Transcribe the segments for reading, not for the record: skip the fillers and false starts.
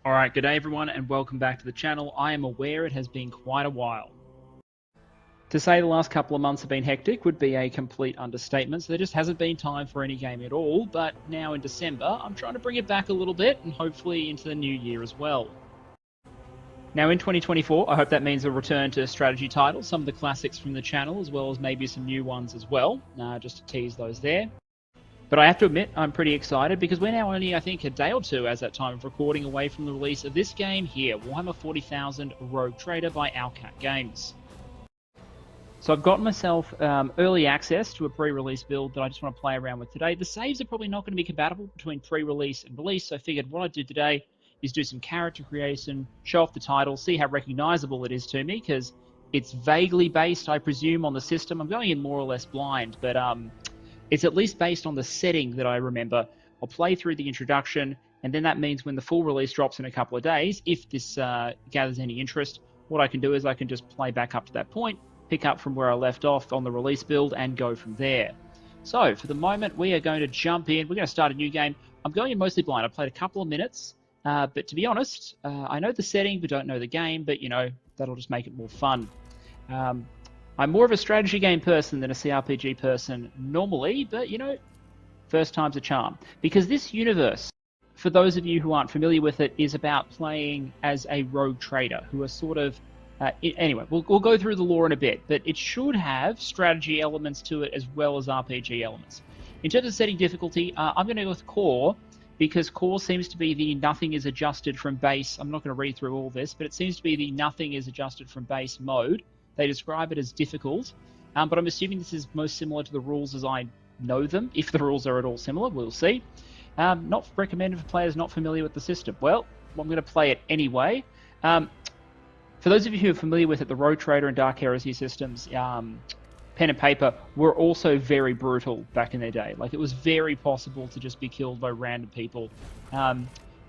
Alright, good day everyone and welcome back to the channel. I am aware it has been quite a while. To say the last couple of months have been hectic would be a complete understatement, so there just hasn't been time for any game at all, but now in December I'm trying to bring it back a little bit and hopefully into the new year as well. Now in 2024, I hope that means a return to strategy titles, some of the classics from the channel as well as maybe some new ones as well, just to tease those there. But I have to admit, I'm pretty excited because we're now only, I think, a day or two as that time of recording away from the release of this game here, Warhammer 40,000 Rogue Trader by Owlcat Games. So I've gotten myself early access to a pre-release build that I just want to play around with today. The saves are probably not going to be compatible between pre-release and release, so I figured what I'd do today is do some character creation, show off the title, see how recognizable it is to me, because it's vaguely based, I presume, on the system. I'm going in more or less blind, but it's at least based on the setting that I remember. I'll play through the introduction, and then that means when the full release drops in a couple of days, if this gathers any interest, what I can do is I can just play back up to that point, pick up from where I left off on the release build, and go from there. So, for the moment, we are going to jump in. We're going to start a new game. I'm going in mostly blind. I've played a couple of minutes, but to be honest, I know the setting, but don't know the game, but, you know, that'll just make it more fun. I'm more of a strategy game person than a CRPG person normally, but, you know, first time's a charm. Because this universe, for those of you who aren't familiar with it, is about playing as a rogue trader, who are sort of... anyway, we'll go through the lore in a bit, but it should have strategy elements to it as well as RPG elements. In terms of setting difficulty, I'm going to go with core, because core seems to be the nothing is adjusted from base. I'm not going to read through all this, but it seems to be the nothing is adjusted from base mode. They describe it as difficult, but I'm assuming this is most similar to the rules as I know them. If the rules are at all similar, we'll see. Not recommended for players not familiar with the system. Well, I'm going to play it anyway. For those of you who are familiar with it, the Rogue Trader and Dark Heresy systems, pen and paper, were also very brutal back in their day. Like, it was very possible to just be killed by random people.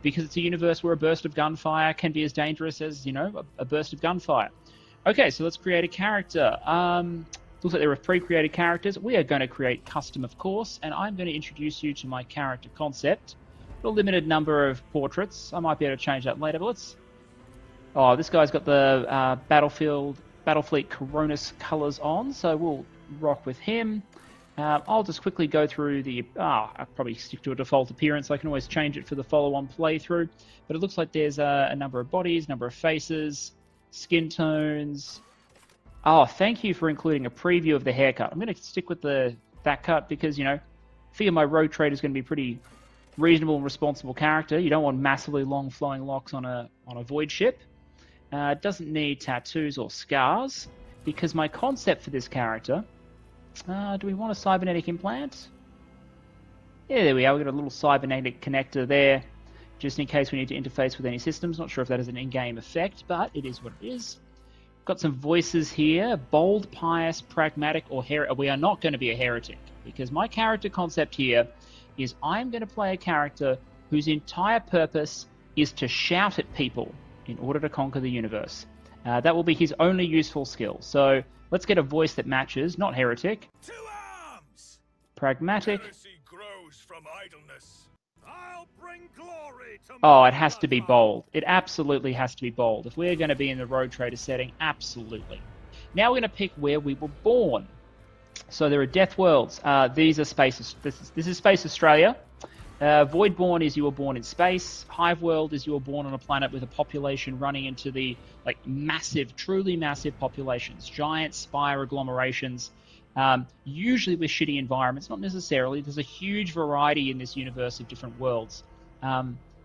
Because it's a universe where a burst of gunfire can be as dangerous as, you know, a burst of gunfire. Okay, so let's create a character. Looks like there are pre-created characters. We are going to create custom, of course, and I'm going to introduce you to my character concept. A limited number of portraits. I might be able to change that later, but let's... Oh, this guy's got the Battlefleet Coronis colours on, so we'll rock with him. I'll just quickly go through the... I'll probably stick to a default appearance. I can always change it for the follow-on playthrough. But it looks like there's a number of bodies, number of faces... Skin tones. Oh, thank you for including a preview of the haircut. I'm going to stick with that cut because, you know, I figure my Rogue Trader is going to be a pretty reasonable and responsible character. You don't want massively long flowing locks on a void ship. It doesn't need tattoos or scars because my concept for this character... do we want a cybernetic implant? Yeah, there we are. We've got a little cybernetic connector there, just in case we need to interface with any systems. Not sure if that is an in-game effect, but it is what it is. Got some voices here. Bold, pious, pragmatic, or heretic. We are not going to be a heretic, because my character concept here is I'm going to play a character whose entire purpose is to shout at people in order to conquer the universe. That will be his only useful skill. So let's get a voice that matches. Not heretic. To arms! Pragmatic. Heresy grows from idleness. I'll bring glory to Oh, it has to be bold. It absolutely has to be bold. If we're going to be in the Rogue Trader setting, absolutely. Now we're going to pick where we were born. So there are Death Worlds. These are spaces. This is Space Australia. Voidborn is you were born in space. Hive World is you were born on a planet with a population running into the massive, truly massive populations. Giant spire agglomerations. Usually with shitty environments, not necessarily. There's a huge variety in this universe of different worlds.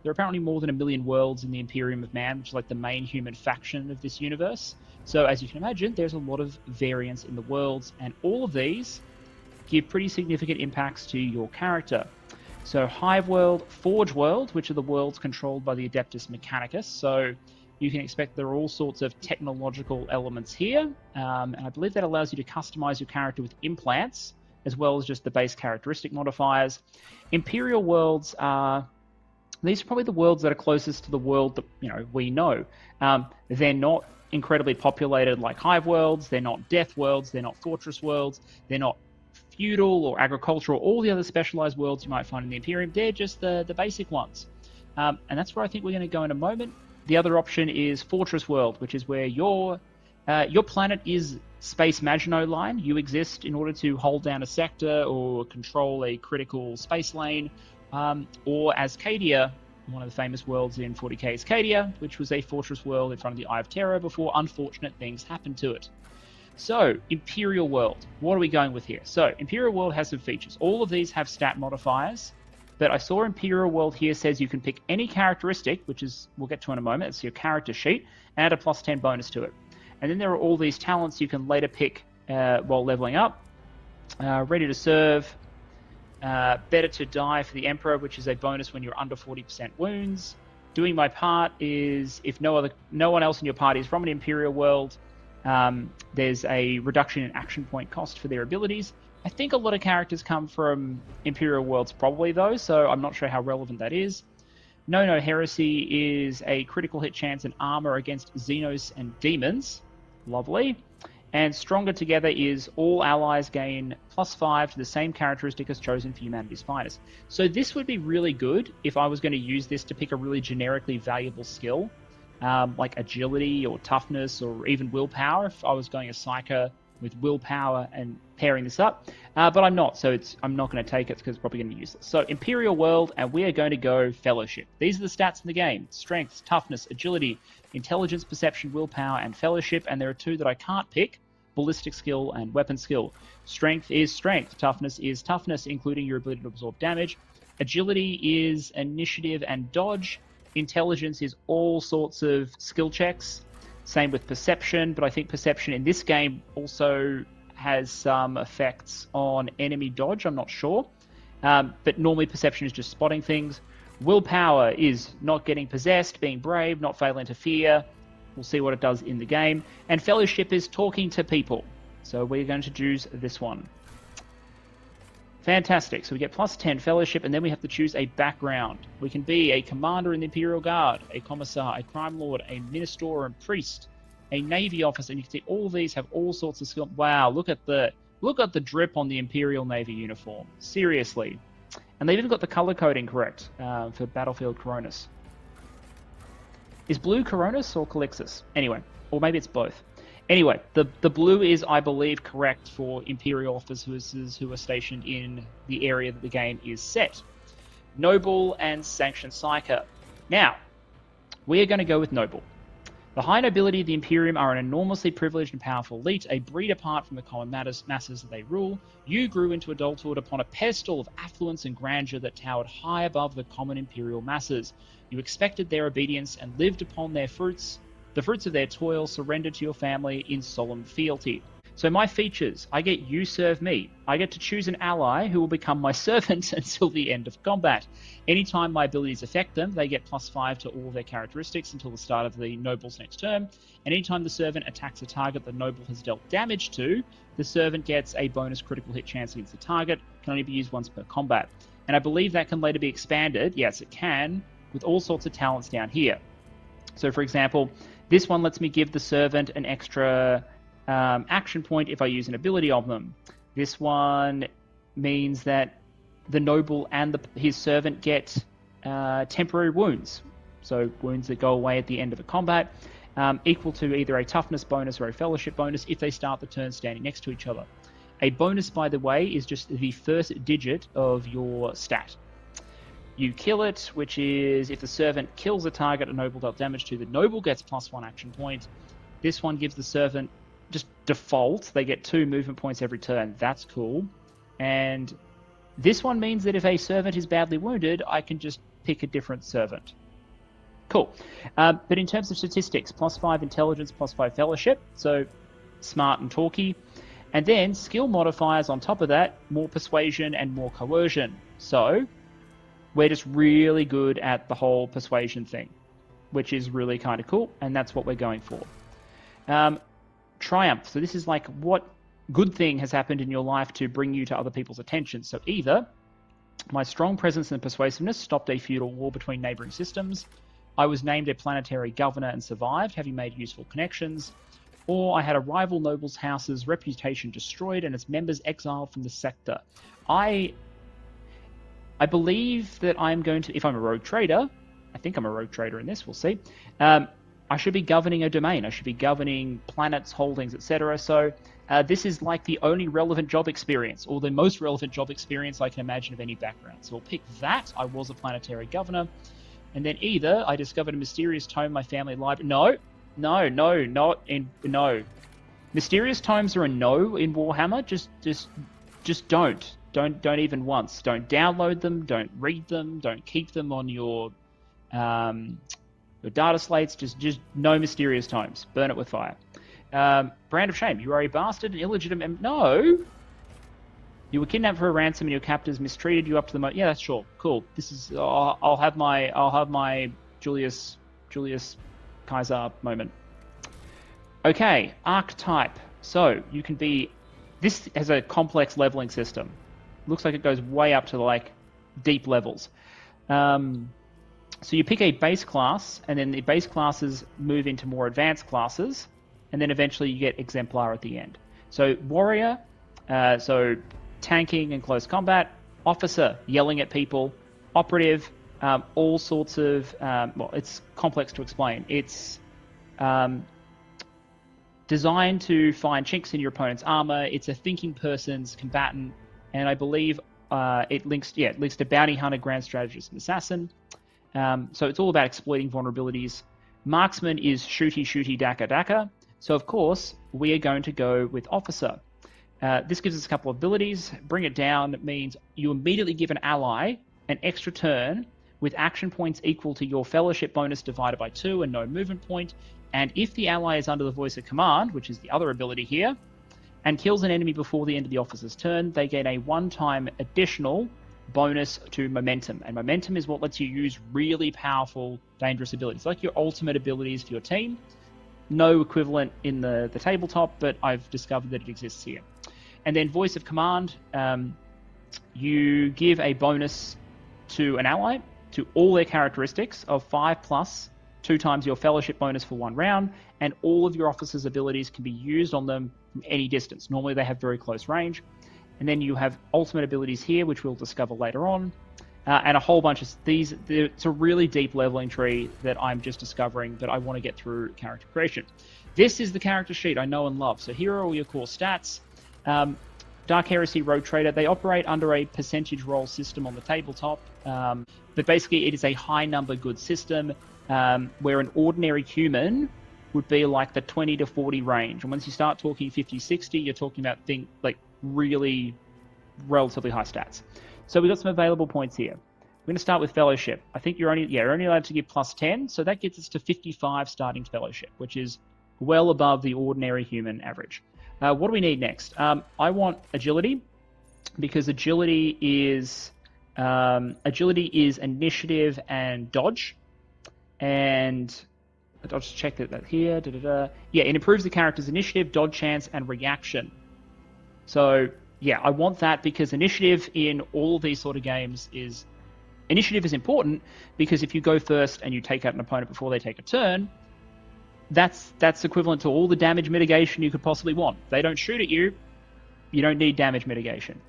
There are apparently more than 1 million worlds in the Imperium of Man, which is like the main human faction of this universe. So as you can imagine, there's a lot of variance in the worlds, and all of these give pretty significant impacts to your character. So Hive World, Forge World, which are the worlds controlled by the Adeptus Mechanicus. So you can expect there are all sorts of technological elements here, and I believe that allows you to customize your character with implants, as well as just the base characteristic modifiers. Imperial worlds are... These are probably the worlds that are closest to the world that, you know, we know. They're not incredibly populated like Hive worlds, they're not Death worlds, they're not Fortress worlds, they're not feudal or agricultural, all the other specialized worlds you might find in the Imperium. They're just the basic ones. And that's where I think we're going to go in a moment. The other option is Fortress World, which is where your planet is Space Maginot Line. You exist in order to hold down a sector or control a critical space lane, or Ascadia, one of the famous worlds in 40k Ascadia, which was a fortress world in front of the Eye of Terror before unfortunate things happened to it. So, Imperial World. What are we going with here? So, Imperial World has some features. All of these have stat modifiers, but I saw Imperial World here says you can pick any characteristic, which is, we'll get to in a moment, it's your character sheet, and add a +10 bonus to it. And then there are all these talents you can later pick while leveling up. Ready to Serve, Better to Die for the Emperor, which is a bonus when you're under 40% wounds. Doing My Part is if no one else in your party is from an Imperial World, there's a reduction in action point cost for their abilities. I think a lot of characters come from Imperial Worlds probably though, so I'm not sure how relevant that is. No Heresy is a critical hit chance and armor against Xenos and demons. Lovely. And Stronger Together is all allies gain +5 to the same characteristic as chosen for humanity's finest. So this would be really good if I was going to use this to pick a really generically valuable skill, like agility or toughness or even willpower, if I was going a psyker with willpower and pairing this up. But I'm not, so I'm not going to take it because it's probably going to be useless. So Imperial World, and we are going to go Fellowship. These are the stats in the game: Strength, Toughness, Agility, Intelligence, Perception, Willpower, and Fellowship. And there are two that I can't pick: Ballistic Skill and Weapon Skill. Strength is Strength. Toughness is Toughness, including your ability to absorb damage. Agility is Initiative and Dodge. Intelligence is all sorts of skill checks. Same with Perception, but I think Perception in this game also has some effects on enemy dodge, I'm not sure. But normally Perception is just spotting things. Willpower is not getting possessed, being brave, not failing to fear. We'll see what it does in the game. And Fellowship is talking to people. So we're going to choose this one. Fantastic. So we get +10 Fellowship, and then we have to choose a background. We can be a commander in the Imperial Guard, a commissar, a crime lord, a minister and priest, a navy officer, and you can see all of these have all sorts of skill. Wow, look at the drip on the Imperial Navy uniform. Seriously. And they've even got the color coding correct for Battlefield Coronis. Is blue Coronis or Calixis? Anyway, or maybe it's both. Anyway, the blue is, I believe, correct for Imperial officers who are stationed in the area that the game is set. Noble and Sanctioned Psyker. Now, we are going to go with Noble. The high nobility of the Imperium are an enormously privileged and powerful elite, a breed apart from the common masses that they rule. You grew into adulthood upon a pedestal of affluence and grandeur that towered high above the common Imperial masses. You expected their obedience and lived upon their fruits. The fruits of their toil, surrendered to your family in solemn fealty. So my features: I get You Serve Me. I get to choose an ally who will become my servant until the end of combat. Anytime my abilities affect them, they get +5 to all of their characteristics until the start of the Noble's next turn. And anytime the servant attacks a target the Noble has dealt damage to, the servant gets a bonus critical hit chance against the target. Can only be used once per combat. And I believe that can later be expanded, yes it can, with all sorts of talents down here. So for example, this one lets me give the servant an extra action point if I use an ability of them. This one means that the noble and his servant get temporary wounds. So wounds that go away at the end of a combat, equal to either a toughness bonus or a fellowship bonus if they start the turn standing next to each other. A bonus, by the way, is just the first digit of your stat. You kill it, which is if the servant kills a target a noble dealt damage to, the noble gets +1 action point. This one gives the servant just default. They get 2 movement points every turn. That's cool. And this one means that if a servant is badly wounded, I can just pick a different servant. Cool. But in terms of statistics, +5 intelligence, +5 fellowship, so smart and talky. And then skill modifiers on top of that, more persuasion and more coercion. So we're just really good at the whole persuasion thing, which is really kind of cool, and that's what we're going for. Triumph. So this is like, what good thing has happened in your life to bring you to other people's attention? So either my strong presence and persuasiveness stopped a feudal war between neighboring systems, I was named a planetary governor and survived, having made useful connections, or I had a rival noble's house's reputation destroyed and its members exiled from the sector. I believe that I'm going to, if I'm a rogue trader, I think I'm a rogue trader in this. We'll see. I should be governing a domain. I should be governing planets, holdings, etc. So this is like the only relevant job experience, or the most relevant job experience I can imagine of any background. So we'll pick that. I was a planetary governor. And then either I discovered a mysterious tome in my family library. No. Mysterious tomes are a no in Warhammer. Just don't. Don't even once. Don't download them. Don't read them. Don't keep them on your data slates. Just no mysterious tomes. Burn it with fire. Brand of shame. You are a bastard, an illegitimate. No. You were kidnapped for a ransom, and your captors mistreated you up to the moment. Yeah, that's sure. Cool. This is. I'll have my Julius Caesar moment. Okay, archetype. So you can be. This has a complex leveling system. Looks like it goes way up to like deep levels. So you pick a base class, and then the base classes move into more advanced classes, and then eventually you get exemplar at the end. So warrior. So tanking and close combat, officer, yelling at people, operative, all sorts of, well, it's complex to explain. It's designed to find chinks in your opponent's armor. It's a thinking person's combatant, and I believe it links to bounty hunter, grand strategist, and assassin. So it's all about exploiting vulnerabilities. Marksman is shooty, daka. So of course, we are going to go with officer. This gives us a couple of abilities. Bring it down means you immediately give an ally an extra turn with action points equal to your fellowship bonus divided by 2 and no movement point. And if the ally is under the voice of command, which is the other ability here, and kills an enemy before the end of the officer's turn, they gain a one-time additional bonus to momentum. And momentum is what lets you use really powerful, dangerous abilities, like your ultimate abilities for your team. No equivalent in the tabletop, but I've discovered that it exists here. And then voice of command, you give a bonus to an ally to all their characteristics of 5 plus 2 times your fellowship bonus for 1 round, and all of your officers' abilities can be used on them from any distance. Normally they have very close range. And then you have ultimate abilities here, which we'll discover later on, and a whole bunch of these. It's a really deep leveling tree that I'm just discovering, but I want to get through character creation. This is the character sheet I know and love. So here are all your core stats. Dark Heresy Rogue Trader, they operate under a percentage roll system on the tabletop, but basically it is a high number good system where an ordinary human would be like the 20 to 40 range. And once you start talking 50, 60, you're talking about really relatively high stats. So we've got some available points here. We're going to start with fellowship. I think you're only allowed to give plus 10, so that gets us to 55 starting fellowship, which is well above the ordinary human average. What do we need next? I want agility, because agility is initiative and dodge. And I'll just check that here. Yeah, it improves the character's initiative, dodge chance, and reaction. So yeah, I want that because initiative in all of these sort of games is important, because if you go first and you take out an opponent before they take a turn, that's equivalent to all the damage mitigation you could possibly want. If they don't shoot at you, you don't need damage mitigation.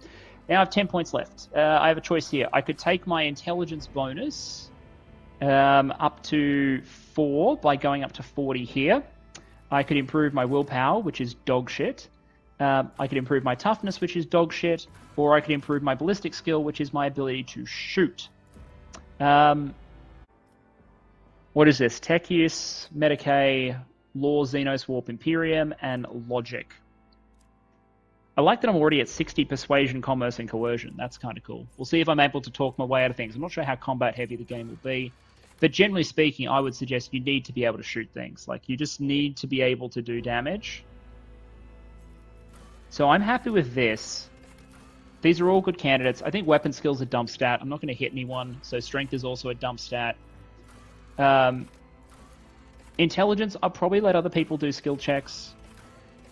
Now I have 10 points left. I have a choice here. I could take my intelligence bonus up to 4 by going up to 40 here. I could improve my willpower, which is dog shit. I could improve my toughness, which is dog shit. Or I could improve my ballistic skill, which is my ability to shoot. What is this? Tech use, Medicae, Law, Xenos Warp, Imperium, and Logic. I like that I'm already at 60 Persuasion, Commerce, and Coercion. That's kind of cool. We'll see if I'm able to talk my way out of things. I'm not sure how combat heavy the game will be. But generally speaking, I would suggest you need to be able to shoot things. Like, you just need to be able to do damage. So I'm happy with this. These are all good candidates. I think weapon skills are dump stat. I'm not going to hit anyone, so strength is also a dump stat. Intelligence, I'll probably let other people do skill checks.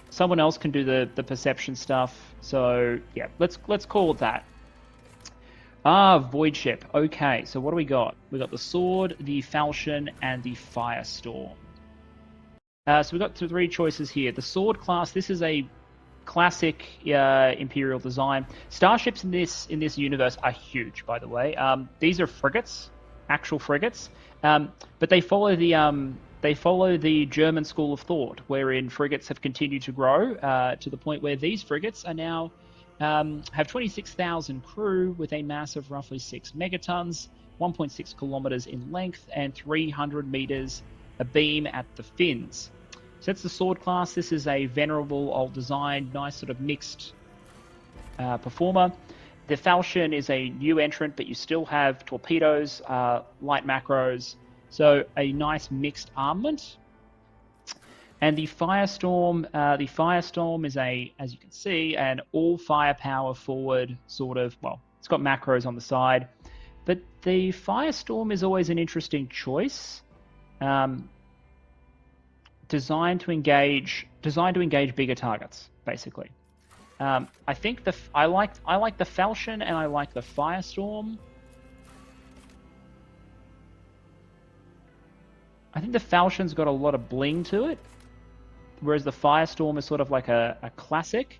Someone else can do the perception stuff. So yeah, let's call it that. Void Ship. Okay, so what do we got? We got the Sword, the Falchion, and the Firestorm. So we've got 3 choices here. The Sword class, this is a classic Imperial design. Starships in this universe are huge, by the way. These are frigates, actual frigates. But they follow the German school of thought, wherein frigates have continued to grow to the point where these frigates are now have 26,000 crew with a mass of roughly 6 megatons, 1.6 kilometers in length, and 300 meters abeam at the fins. So that's the sword class. This is a venerable old design, nice sort of mixed performer. The Falchion is a new entrant, but you still have torpedoes, light macros, so a nice mixed armament. And the Firestorm is as you can see, an all firepower forward sort of, well, it's got macros on the side, but the Firestorm is always an interesting choice. Designed to engage bigger targets, basically. I think I like the Falchion and I like the Firestorm. I think the Falchion's got a lot of bling to it, whereas the Firestorm is sort of like a classic.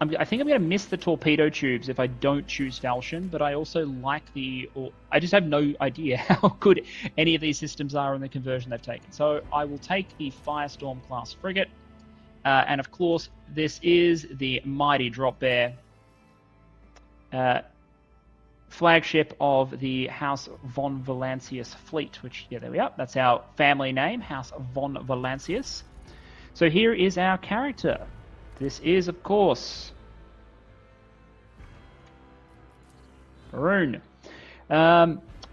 I think I'm going to miss the torpedo tubes if I don't choose Falchion, but I also like I just have no idea how good any of these systems are in the conversion they've taken. So I will take the Firestorm class frigate, and of course this is the mighty Drop Bear, flagship of the House von Valancius fleet, which, yeah, there we are. That's our family name, House von Valancius. So here is our character. This is, of course, Rune.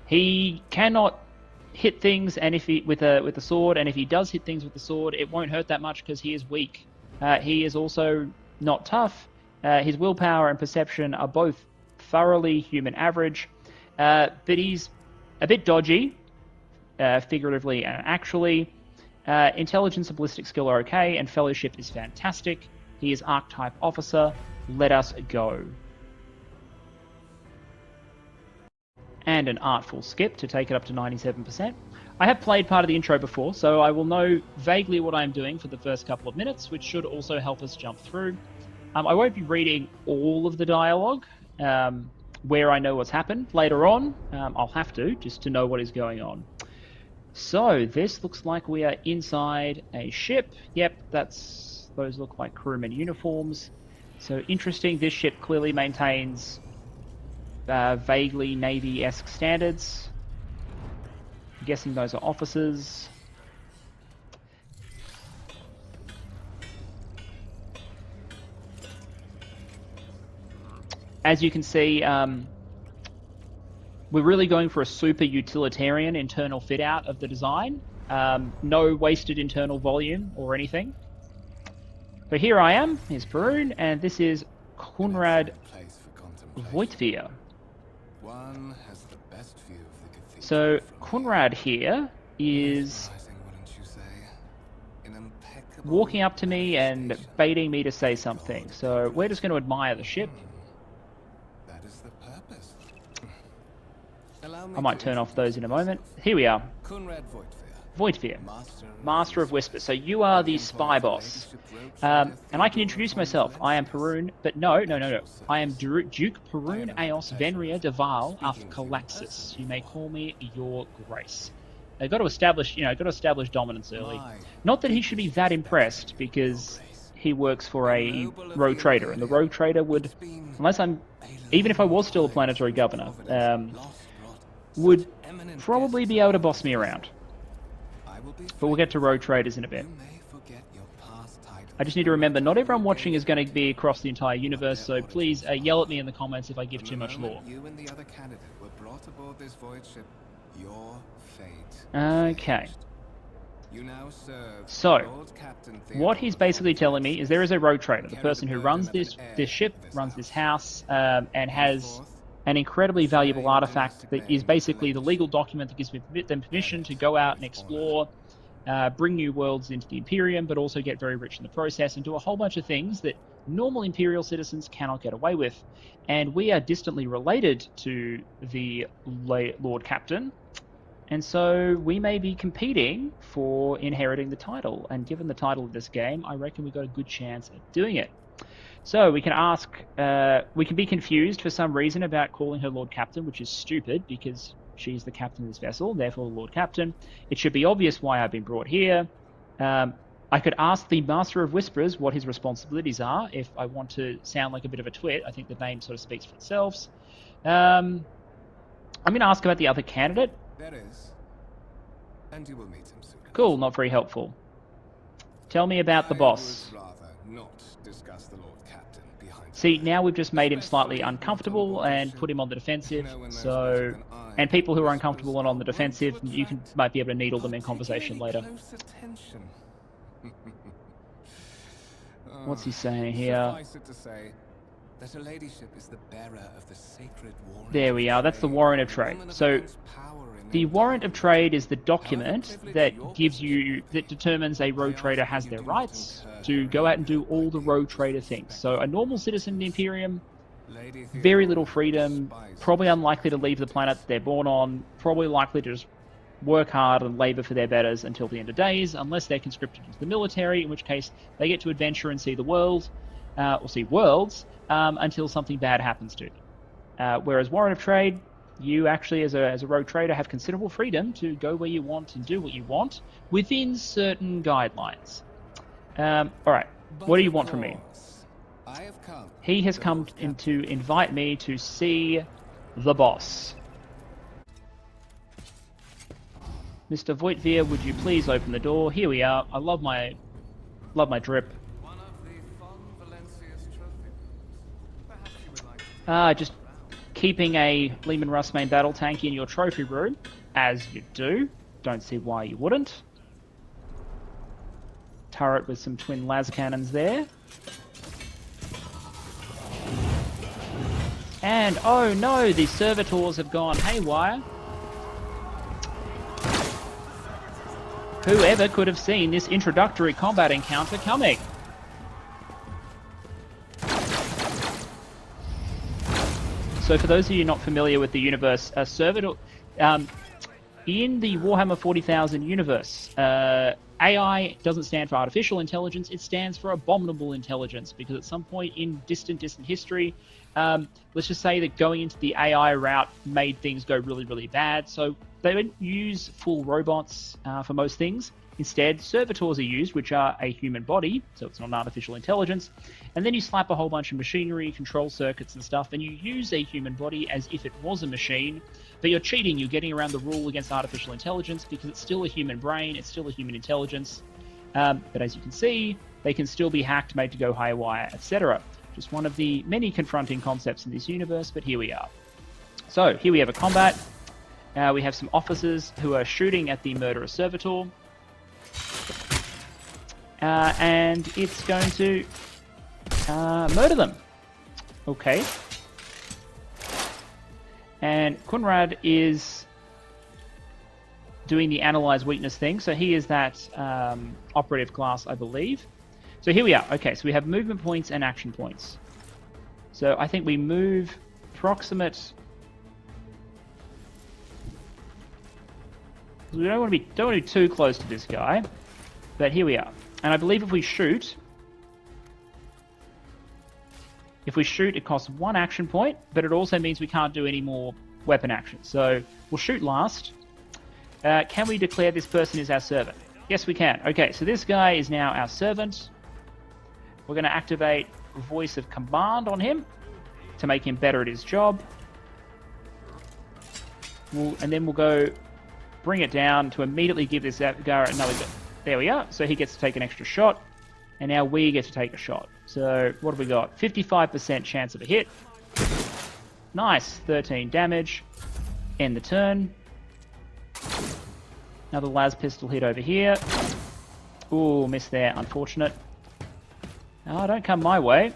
He cannot hit things, and with a sword, and if he does hit things with the sword, it won't hurt that much because he is weak. He is also not tough. His willpower and perception are both thoroughly human average, but he's a bit dodgy, figuratively and actually. Intelligence and ballistic skill are okay, and fellowship is fantastic. He is archetype officer. Let us go. And an artful skip to take it up to 97%. I have played part of the intro before, so I will know vaguely what I'm doing for the first couple of minutes, which should also help us jump through. I won't be reading all of the dialogue where I know what's happened. Later on, I'll have to, just to know what is going on. So, this looks like we are inside a ship. Yep, those look like crewmen uniforms. So, interesting, this ship clearly maintains vaguely Navy-esque standards. I'm guessing those are officers. As you can see, we're really going for a super utilitarian internal fit-out of the design. No wasted internal volume or anything. So here I am, here's Perun, and this is Conrad Voigtvier. So Conrad here is walking up to me and baiting me to say something. So we're just going to admire the ship. I might turn off those in a moment. Here we are. Voigtvier, Master of Whispers. So you are the spy boss. And I can introduce myself. I am Perun, but no. I am Duke Perun Eos Venria de Val af Calaxis. You may call me Your Grace. They've got to establish, dominance early. Not that he should be that impressed, because he works for a Rogue Trader, and the Rogue Trader would, even if I was still a planetary governor, would probably be able to boss me around. But we'll get to Rogue Traders in a bit. I just need to remember, not everyone watching is going to be across the entire universe, so please yell at me in the comments if I give too much lore. Okay. So, what he's basically telling me is there is a Rogue Trader, the person who runs this ship, runs this house, and has an incredibly valuable artifact that is basically the legal document that gives them permission to go out and explore, bring new worlds into the Imperium, but also get very rich in the process, and do a whole bunch of things that normal Imperial citizens cannot get away with. And we are distantly related to the Lord Captain, and so we may be competing for inheriting the title. And given the title of this game, I reckon we've got a good chance at doing it. So we can ask, we can be confused for some reason about calling her Lord Captain, which is stupid, because She's the captain of this vessel, therefore Lord Captain. It should be obvious why I've been brought here. I could ask the Master of Whisperers what his responsibilities are if I want to sound like a bit of a twit. I think the name sort of speaks for itself. I'm going to ask about the other candidate. There is. And you will meet him soon. Cool, not very helpful. Tell me about the boss. I would rather not discuss the Lord Captain behind. See, now we've just made him slightly uncomfortable and put him on the defensive. So, and people who are uncomfortable and on the defensive, might be able to needle them in conversation later. What's he saying here? Suffice it to say that her ladyship is the bearer of the sacred warrant. There we are. That's the warrant of trade. So, the warrant of trade is the document that gives you, that determines a rogue trader has their rights to go out and do all the rogue trader things. So, a normal citizen in the Imperium, very little freedom, probably unlikely to leave the planet they're born on, probably likely to just work hard and labor for their betters until the end of days, unless they're conscripted into the military, in which case they get to adventure and see the world, or see worlds, until something bad happens to them. Whereas Warrant of Trade, you actually, as a rogue trader, have considerable freedom to go where you want and do what you want within certain guidelines. Alright, what do you want from me? He has come in to invite me to see the boss. Mr. Voitvir, would you please open the door? Here we are. I love my drip. Just keeping a Lehman Russmain battle tank in your trophy room, as you do. Don't see why you wouldn't. Turret with some twin las cannons there. And, oh no, the servitors have gone haywire. Whoever could have seen this introductory combat encounter coming? So for those of you not familiar with the universe, servitor, in the Warhammer 40,000 universe, AI doesn't stand for artificial intelligence, it stands for abominable intelligence, because at some point in distant history, let's just say that going into the AI route made things go really, really bad. So they don't use full robots for most things. Instead, servitors are used, which are a human body, so it's not an artificial intelligence. And then you slap a whole bunch of machinery, control circuits and stuff, and you use a human body as if it was a machine. But you're cheating, you're getting around the rule against artificial intelligence because it's still a human brain, it's still a human intelligence. But as you can see, they can still be hacked, made to go haywire, etc. Just one of the many confronting concepts in this universe, but here we are. So, here we have a combat. We have some officers who are shooting at the murderous servitor. And it's going to murder them. Okay. And Kunrad is doing the analyze weakness thing. So he is that operative class, I believe. So here we are. Okay, so we have movement points and action points. So I think we move proximate. We don't want to be too close to this guy. But here we are. And I believe if we shoot, it costs 1 action point, but it also means we can't do any more weapon actions. So we'll shoot last. Can we declare this person is our servant? Yes, we can. Okay, so this guy is now our servant. We're going to activate Voice of Command on him to make him better at his job. And then we'll go bring it down to immediately give this guy another go. There we are. So he gets to take an extra shot. And now we get to take a shot. So what have we got? 55% chance of a hit. Nice. 13 damage. End the turn. Another las pistol hit over here. Ooh, missed there. Unfortunate. Oh, don't come my way.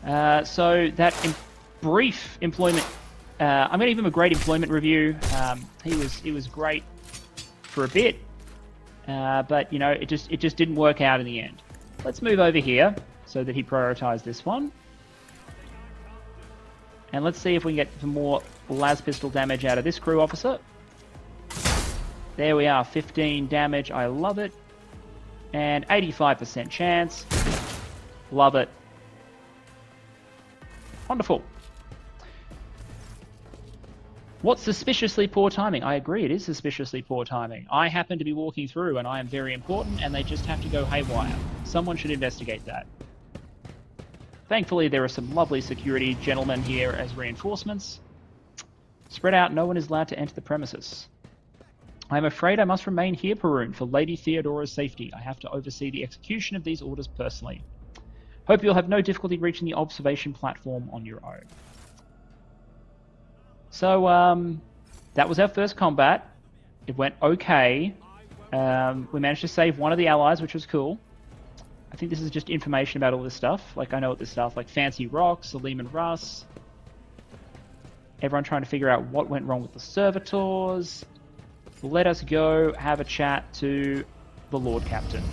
So that brief employment... I'm going to give him a great employment review. He was great for a bit. But, you know, it just didn't work out in the end. Let's move over here so that he prioritized this one. And let's see if we can get some more las pistol damage out of this crew officer. There we are, 15 damage. I love it. And 85% chance. Love it. Wonderful. What's suspiciously poor timing? I agree, it is suspiciously poor timing. I happen to be walking through and I am very important and they just have to go haywire. Someone should investigate that. Thankfully, there are some lovely security gentlemen here as reinforcements. Spread out, no one is allowed to enter the premises. I am afraid I must remain here, Perun, for Lady Theodora's safety. I have to oversee the execution of these orders personally. Hope you'll have no difficulty reaching the observation platform on your own. So, that was our first combat. It went okay. We managed to save one of the allies, which was cool. I think this is just information about all this stuff. Like, I know what this stuff, like Fancy Rocks, Salim and Russ. Everyone trying to figure out what went wrong with the servitors. Let us go have a chat to the Lord Captain.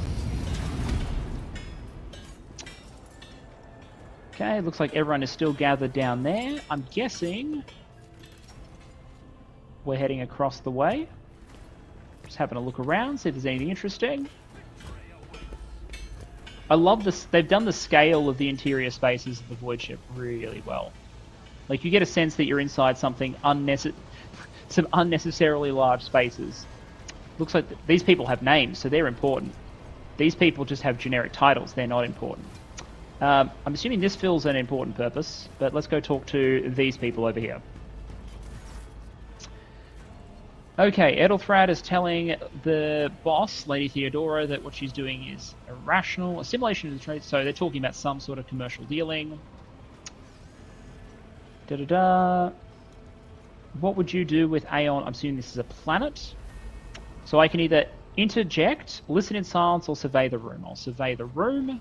Okay, looks like everyone is still gathered down there. I'm guessing we're heading across the way. Just having a look around, see if there's anything interesting. I love this. They've done the scale of the interior spaces of the Void Ship really well. Like, you get a sense that you're inside something some unnecessarily large spaces. Looks like these people have names, so they're important. These people just have generic titles. They're not important. I'm assuming this fills an important purpose, but let's go talk to these people over here. Okay, Edelthrad is telling the boss, Lady Theodora, that what she's doing is irrational, a simulation of the trade. So they're talking about some sort of commercial dealing. What would you do with Aeon? I'm assuming this is a planet. So I can either interject, listen in silence, or survey the room. I'll survey the room.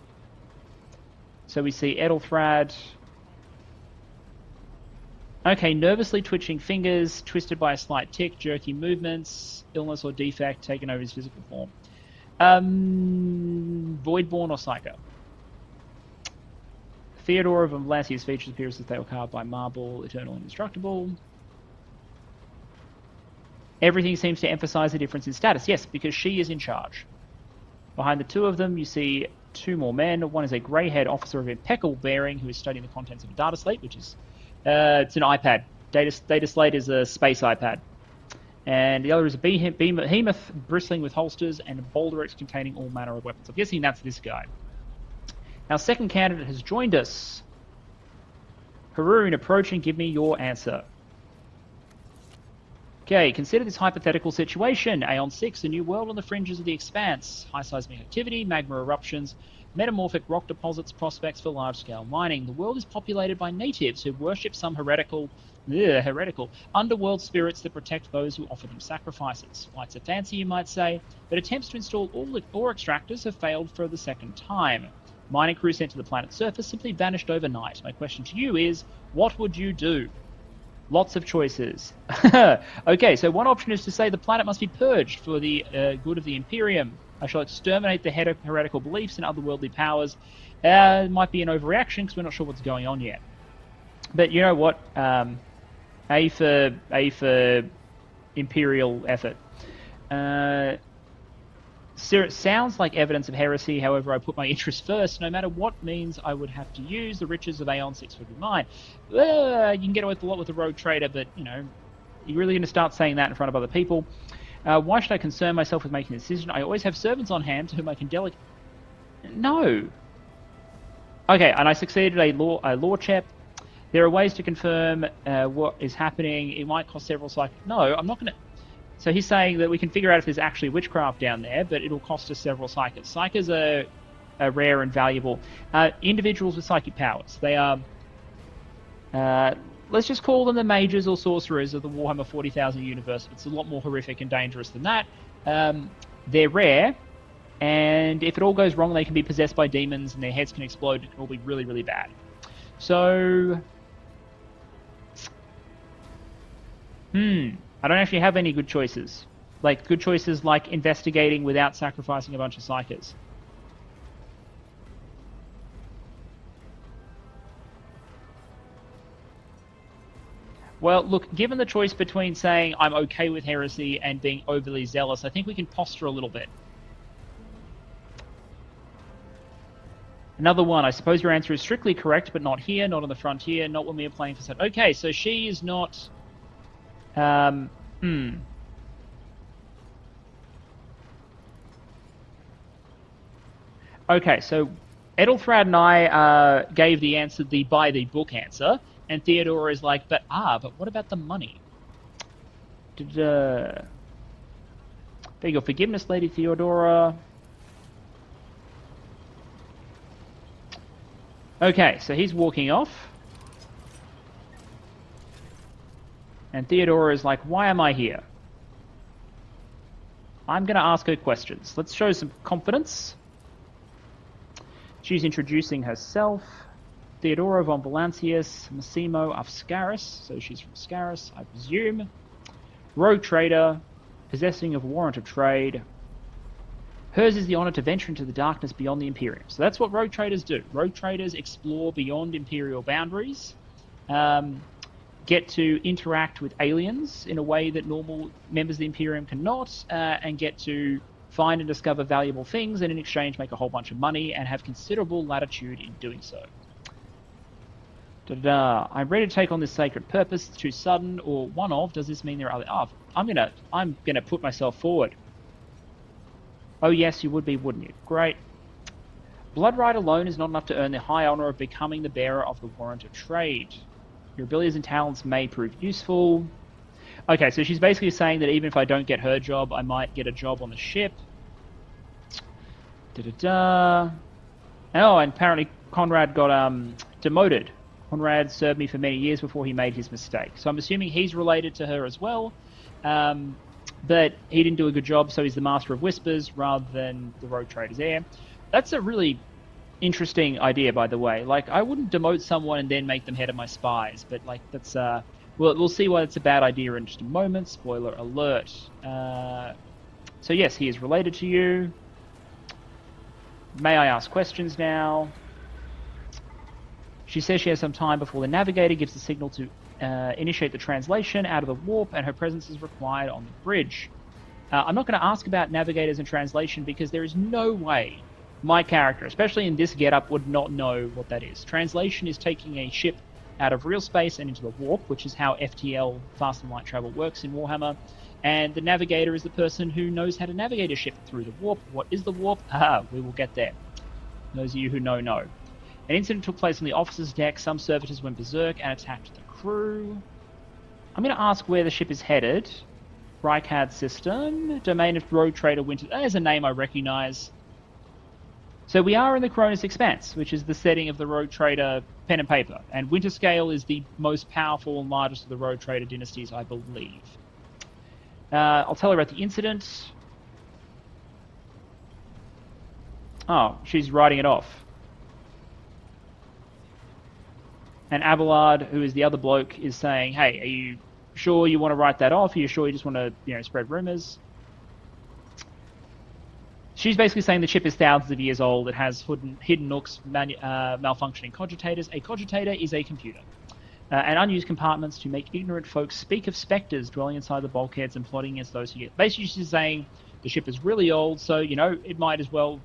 So we see Edelthrad. Okay, nervously twitching fingers, twisted by a slight tic, jerky movements, illness or defect, taken over his physical form. Voidborn or Psycho? Theodora of Vlasia's features appears as they were carved by marble, eternal and indestructible. Everything seems to emphasize the difference in status. Yes, because she is in charge. Behind the two of them, you see two more men. One is a grey-haired officer of impeccable bearing who is studying the contents of a data slate, which is... it's an iPad. Data slate is a space iPad. And the other is a behemoth bristling with holsters and a boulder containing all manner of weapons. I'm guessing that's this guy. Our second candidate has joined us. Haroon, approach and give me your answer. Okay, consider this hypothetical situation. Aeon 6, a new world on the fringes of the expanse. High seismic activity, magma eruptions, metamorphic rock deposits, prospects for large-scale mining. The world is populated by natives who worship some heretical underworld spirits that protect those who offer them sacrifices. Flights are fancy, you might say, but attempts to install ore extractors have failed for the second time. Mining crews sent to the planet's surface simply vanished overnight. My question to you is, what would you do? Lots of choices. Okay, so one option is to say the planet must be purged for the good of the Imperium. I shall exterminate the heretical beliefs and otherworldly powers. It might be an overreaction because we're not sure what's going on yet. But you know what? A for Imperial effort. Sounds like evidence of heresy. However, I put my interests first. No matter what means I would have to use, the riches of Aeon 6 would be mine. You can get away with a lot with a rogue trader, but, you know, you're really going to start saying that in front of other people. Why should I concern myself with making a decision? I always have servants on hand to whom I can delegate... No. Okay, and I succeeded a law check. There are ways to confirm what is happening. It might cost several cycles. No, I'm not going to... So he's saying that we can figure out if there's actually witchcraft down there, but it'll cost us several psychers. Psychers are rare and valuable. Individuals with psychic powers. They are... let's just call them the mages or sorcerers of the Warhammer 40,000 universe. It's a lot more horrific and dangerous than that. They're rare, and if it all goes wrong, they can be possessed by demons and their heads can explode. It can all be really, really bad. So... I don't actually have any good choices. Like, good choices like investigating without sacrificing a bunch of psychers. Well, look, given the choice between saying I'm okay with heresy and being overly zealous, I think we can posture a little bit. Another one, I suppose your answer is strictly correct, but not here, not on the frontier, not when we are playing for... Okay, so she is not... Okay, so Edelthrad and I gave the answer, the by the book answer, and Theodora is like, but what about the money? Beg your forgiveness, Lady Theodora. Okay, so he's walking off. And Theodora is like, why am I here? I'm going to ask her questions. Let's show some confidence. She's introducing herself. Theodora von Valancius, Massimo of Scaris. So she's from Scaris, I presume. Rogue Trader, possessing of warrant of trade. Hers is the honor to venture into the darkness beyond the Imperium. So that's what Rogue Traders do. Rogue Traders explore beyond Imperial boundaries, get to interact with aliens in a way that normal members of the Imperium cannot, and get to find and discover valuable things, and in exchange make a whole bunch of money and have considerable latitude in doing so. I'm ready to take on this sacred purpose. It's too sudden, or one of. Does this mean there are other? I'm gonna put myself forward. Oh yes, you would be, wouldn't you? Great. Blood right alone is not enough to earn the high honor of becoming the bearer of the warrant of trade. Your abilities and talents may prove useful. Okay, so she's basically saying that even if I don't get her job, I might get a job on the ship. Oh, and apparently Conrad got demoted. Conrad served me for many years before he made his mistake. So I'm assuming he's related to her as well. But he didn't do a good job, so he's the Master of Whispers rather than the Rogue Trader's heir. That's a really interesting idea, by the way. Like, I wouldn't demote someone and then make them head of my spies, but like that's we'll see why it's a bad idea in just a moment. Spoiler alert. So yes, he is related to you. May I ask questions now? She says she has some time before the navigator gives the signal to initiate the translation out of the warp, and her presence is required on the bridge. I'm not going to ask about navigators and translation because there is no way my character, especially in this getup, would not know what that is. Translation is taking a ship out of real space and into the warp, which is how FTL, Fast and Light Travel, works in Warhammer. And the navigator is the person who knows how to navigate a ship through the warp. What is the warp? We will get there. Those of you who know. An incident took place on the officer's deck. Some servitors went berserk and attacked the crew. I'm going to ask where the ship is headed. Reichard system. Domain of Rogue Trader Winter. There's a name I recognize. So we are in the Cronus Expanse, which is the setting of the Rogue Trader pen and paper. And Winterscale is the most powerful and largest of the Rogue Trader dynasties, I believe. I'll tell her about the incident. Oh, she's writing it off. And Abelard, who is the other bloke, is saying, hey, are you sure you want to write that off? Are you sure you just want to, spread rumors? She's basically saying the ship is thousands of years old. It has hidden nooks, malfunctioning cogitators. A cogitator is a computer. And unused compartments to make ignorant folks speak of specters dwelling inside the bulkheads and plotting against those who get... Basically, she's saying the ship is really old, so, it might as well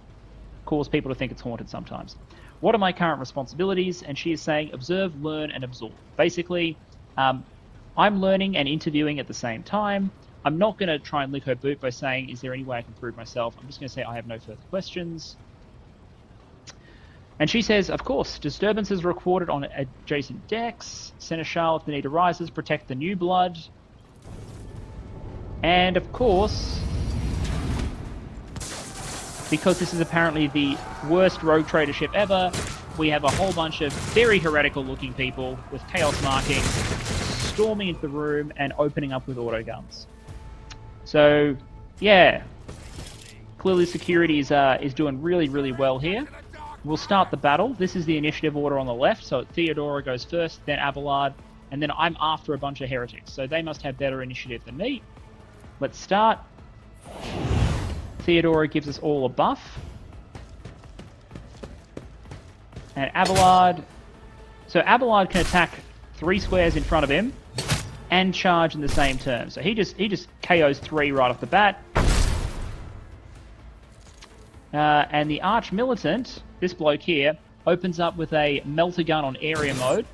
cause people to think it's haunted sometimes. What are my current responsibilities? And she is saying, observe, learn, and absorb. Basically, I'm learning and interviewing at the same time. I'm not going to try and lick her boot by saying, is there any way I can prove myself? I'm just going to say I have no further questions. And she says, of course, disturbances recorded on adjacent decks. Seneschal, if the need arises, protect the new blood. And of course, because this is apparently the worst Rogue Trader ship ever, we have a whole bunch of very heretical looking people with chaos markings storming into the room and opening up with autoguns. So, yeah, clearly security is doing really, really well here. We'll start the battle. This is the initiative order on the left, so Theodora goes first, then Abelard, and then I'm after a bunch of heretics, so they must have better initiative than me. Let's start. Theodora gives us all a buff. And Abelard... So Abelard can attack 3 squares in front of him and charge in the same turn. So he just KOs 3 right off the bat. And the Arch Militant, this bloke here, opens up with a melter gun on area mode.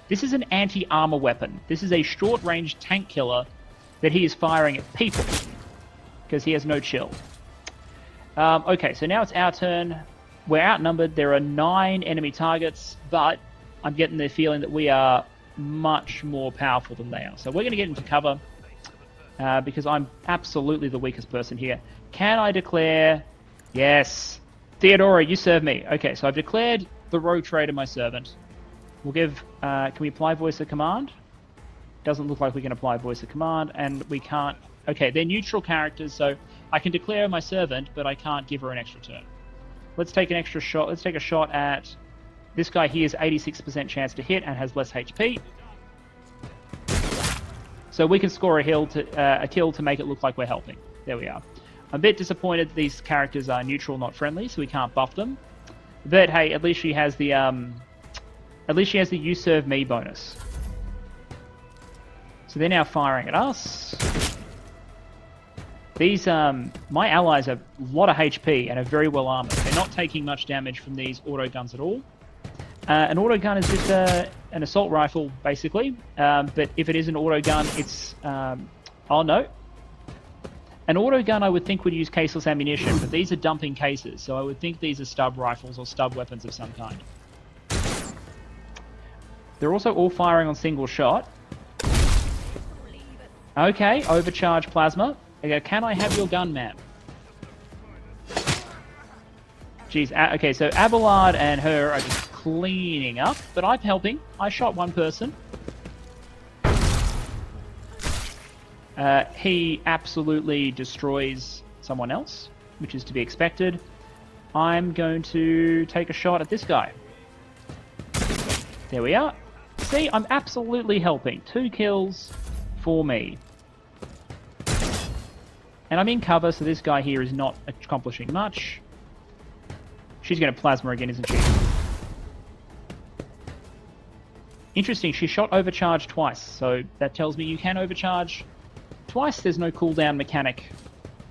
This is an anti-armor weapon. This is a short-range tank killer that he is firing at people, because he has no chill. Okay, so now it's our turn. We're outnumbered. There are 9 enemy targets, but I'm getting the feeling that we are much more powerful than they are. So we're going to get into cover, because I'm absolutely the weakest person here. Can I declare... Yes. Theodora, you serve me. Okay, so I've declared the Rogue Trader my servant. We'll give... can we apply voice of command? Doesn't look like we can apply voice of command, and we can't... Okay, they're neutral characters, so I can declare my servant, but I can't give her an extra turn. Let's take an extra shot. Let's take a shot at... This guy here is 86% chance to hit and has less HP. So we can score a kill to make it look like we're helping. There we are. I'm a bit disappointed these characters are neutral, not friendly, so we can't buff them. But hey, at least she has the you serve me bonus. So they're now firing at us. These my allies have a lot of HP and are very well armored. They're not taking much damage from these auto guns at all. An auto gun is just an assault rifle, basically. But if it is an auto gun, it's oh no. An auto gun, I would think, would use caseless ammunition, but these are dumping cases, so I would think these are stub rifles or stub weapons of some kind. They're also all firing on single shot. Okay, overcharge plasma. Okay, can I have your gun, ma'am? Jeez, okay, so Abelard and her are just cleaning up, but I'm helping. I shot one person. He absolutely destroys someone else, which is to be expected. I'm going to take a shot at this guy. There we are. See, I'm absolutely helping. 2 kills for me. And I'm in cover, so this guy here is not accomplishing much. She's going to plasma again, isn't she? Interesting, she shot overcharge twice, so that tells me you can overcharge twice. There's no cooldown mechanic.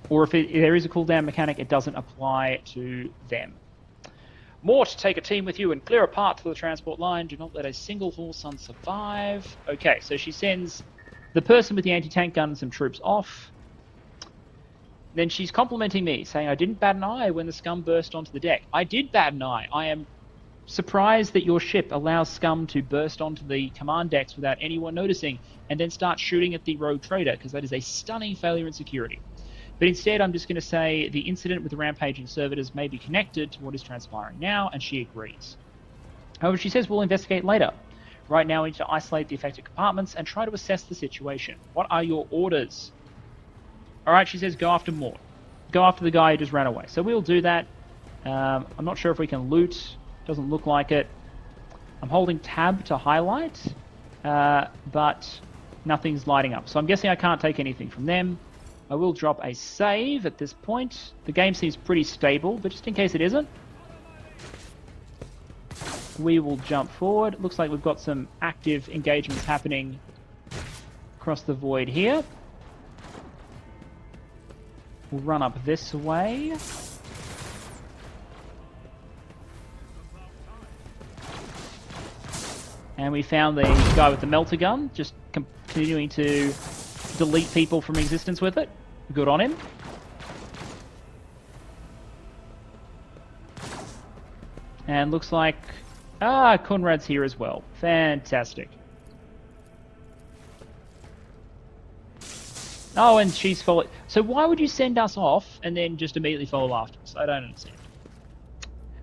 Or if there is a cooldown mechanic, it doesn't apply to them. Mort, take a team with you and clear a path to the transport line. Do not let a single Horson survive. Okay, so she sends the person with the anti-tank gun and some troops off. Then she's complimenting me, saying I didn't bat an eye when the scum burst onto the deck. I did bat an eye. I am surprised that your ship allows scum to burst onto the command decks without anyone noticing and then start shooting at the Rogue Trader, because that is a stunning failure in security. But instead, I'm just going to say the incident with the rampaging servitors may be connected to what is transpiring now, and she agrees. However, she says we'll investigate later. Right now, we need to isolate the affected compartments and try to assess the situation. What are your orders? Alright, she says go after Mort. Go after the guy who just ran away. So we'll do that. I'm not sure if we can loot. Doesn't look like it. I'm holding tab to highlight, but nothing's lighting up. So I'm guessing I can't take anything from them. I will drop a save at this point. The game seems pretty stable, but just in case it isn't, we will jump forward. Looks like we've got some active engagements happening across the void here. We'll run up this way. And we found the guy with the melter gun, just continuing to delete people from existence with it. Good on him. And looks like... Conrad's here as well. Fantastic. Oh, and she's following... So why would you send us off and then just immediately follow after us? I don't understand.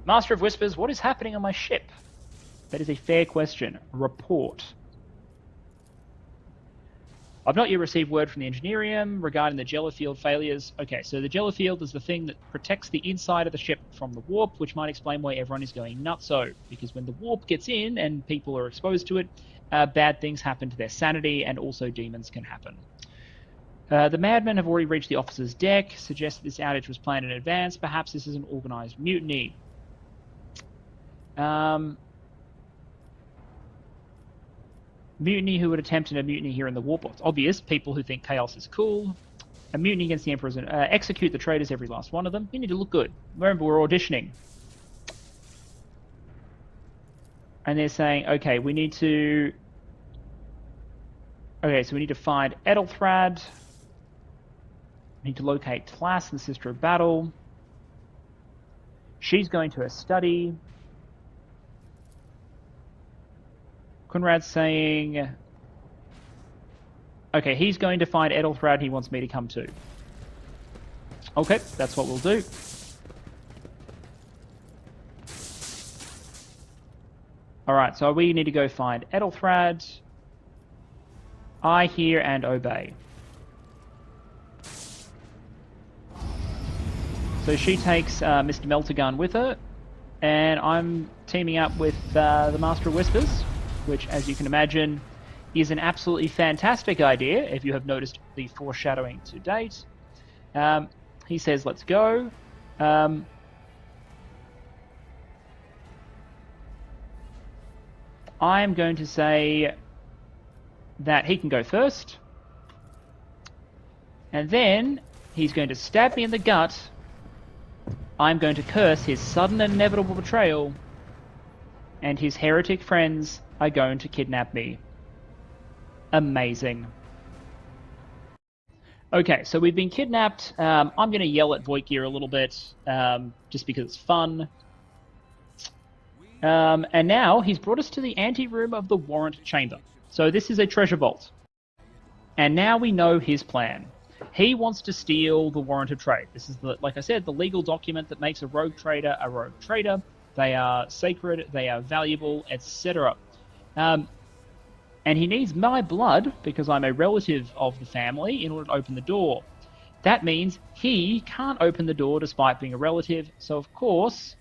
Master of Whispers, what is happening on my ship? That is a fair question. Report. I've not yet received word from the Imperium regarding the Jellifield failures. Okay, so the Jellifield is the thing that protects the inside of the ship from the warp, which might explain why everyone is going nutso. Because when the warp gets in and people are exposed to it, bad things happen to their sanity, and also demons can happen. The madmen have already reached the officer's deck, suggests that this outage was planned in advance. Perhaps this is an organized mutiny. Mutiny who would attempt a mutiny here in the warp. It's obvious. People who think chaos is cool. A mutiny against the Emperor's... execute the traitors, every last one of them. We need to look good. Remember, we're auditioning. And they're saying, okay, we need to... Okay, so we need to find Ethelthrad. We need to locate Tlass, the Sister of Battle. She's going to her study. Conrad's saying... Okay, he's going to find Ethelthrad. He wants me to come too. Okay, that's what we'll do. Alright, so we need to go find Ethelthrad. I hear and obey. So she takes Mr. Meltergun with her, and I'm teaming up with the Master of Whispers, which, as you can imagine, is an absolutely fantastic idea, if you have noticed the foreshadowing to date. He says, let's go. I'm going to say that he can go first. And then he's going to stab me in the gut. I'm going to curse his sudden and inevitable betrayal. And his heretic friends are going to kidnap me. Amazing. Okay, so we've been kidnapped. I'm going to yell at Voigtgear a little bit, just because it's fun. And now he's brought us to the anteroom of the Warrant Chamber. So this is a treasure vault. And now we know his plan. He wants to steal the Warrant of Trade. This is, like I said, the legal document that makes a rogue trader a rogue trader. They are sacred, they are valuable, etc. And he needs my blood, because I'm a relative of the family, in order to open the door. That means he can't open the door despite being a relative, so of course,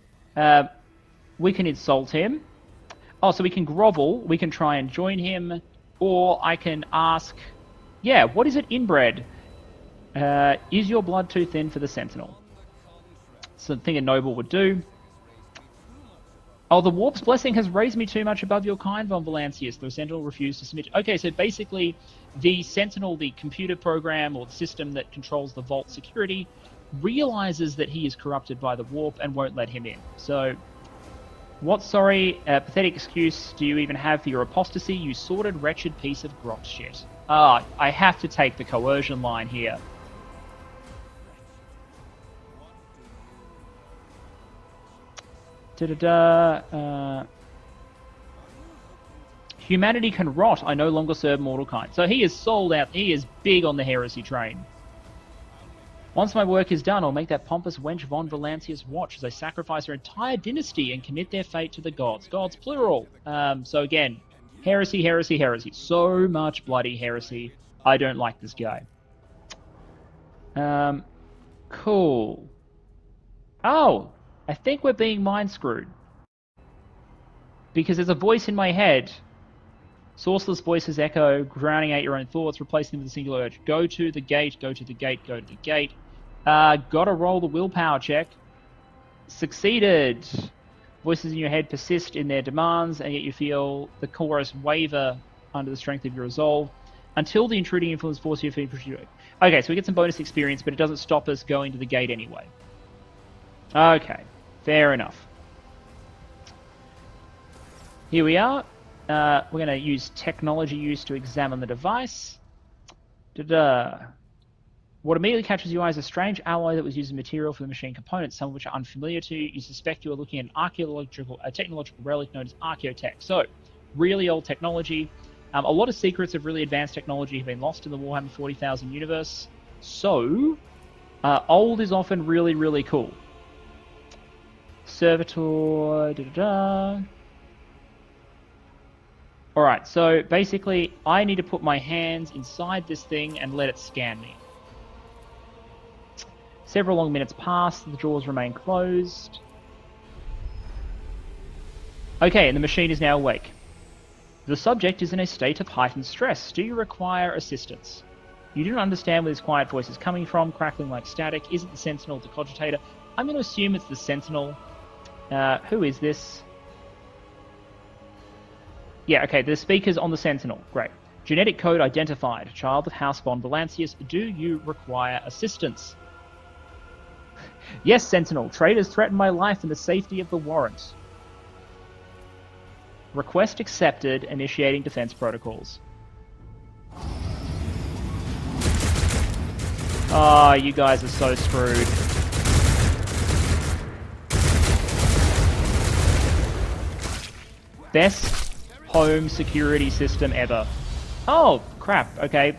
we can insult him. Oh, so we can grovel, we can try and join him, or I can ask, yeah, what is it, inbred? Is your blood too thin for the Sentinel? Something a noble would do. Oh, the Warp's Blessing has raised me too much above your kind, Von Valancius. The Sentinel refused to submit. Okay, so basically, the Sentinel, the computer program or the system that controls the vault security, realizes that he is corrupted by the Warp and won't let him in. So, what, pathetic excuse do you even have for your apostasy, you sordid, wretched piece of grot shit? Ah, I have to take the coercion line here. Humanity can rot. I no longer serve mortal kind. So he is sold out. He is big on the heresy train. Once my work is done, I'll make that pompous wench Von Valancius watch as I sacrifice her entire dynasty and commit their fate to the gods. Gods, plural. So again, heresy, heresy, heresy. So much bloody heresy. I don't like this guy. Cool. Oh! I think we're being mind-screwed. Because there's a voice in my head. Sourceless voices echo, drowning out your own thoughts, replacing them with a singular urge. Go to the gate, go to the gate, go to the gate. Gotta roll the willpower check. Succeeded. Voices in your head persist in their demands, and yet you feel the chorus waver under the strength of your resolve, until the intruding influence forces you to push you. Okay, so we get some bonus experience, but it doesn't stop us going to the gate anyway. Okay, fair enough. Here we are. We're going to use technology use to examine the device. What immediately catches your eye is a strange alloy that was used as material for the machine components, some of which are unfamiliar to you. You suspect you are looking at a technological relic known as archaeotech. So, really old technology. A lot of secrets of really advanced technology have been lost in the Warhammer 40,000 universe. So, old is often really, really cool. Servitor, Alright, so basically, I need to put my hands inside this thing and let it scan me. Several long minutes pass, the doors remain closed. Okay, and the machine is now awake. The subject is in a state of heightened stress. Do you require assistance? You do not understand where this quiet voice is coming from, crackling like static. Is it the Sentinel, the Cogitator? I'm going to assume it's the Sentinel. Who is this? Yeah, okay, the speaker's on the Sentinel. Great. Genetic code identified. Child of House Von Valancius. Do you require assistance? Yes, Sentinel. Traitors threaten my life and the safety of the Warrant. Request accepted. Initiating defense protocols. Oh, you guys are so screwed. Best home security system ever. Oh, crap. Okay.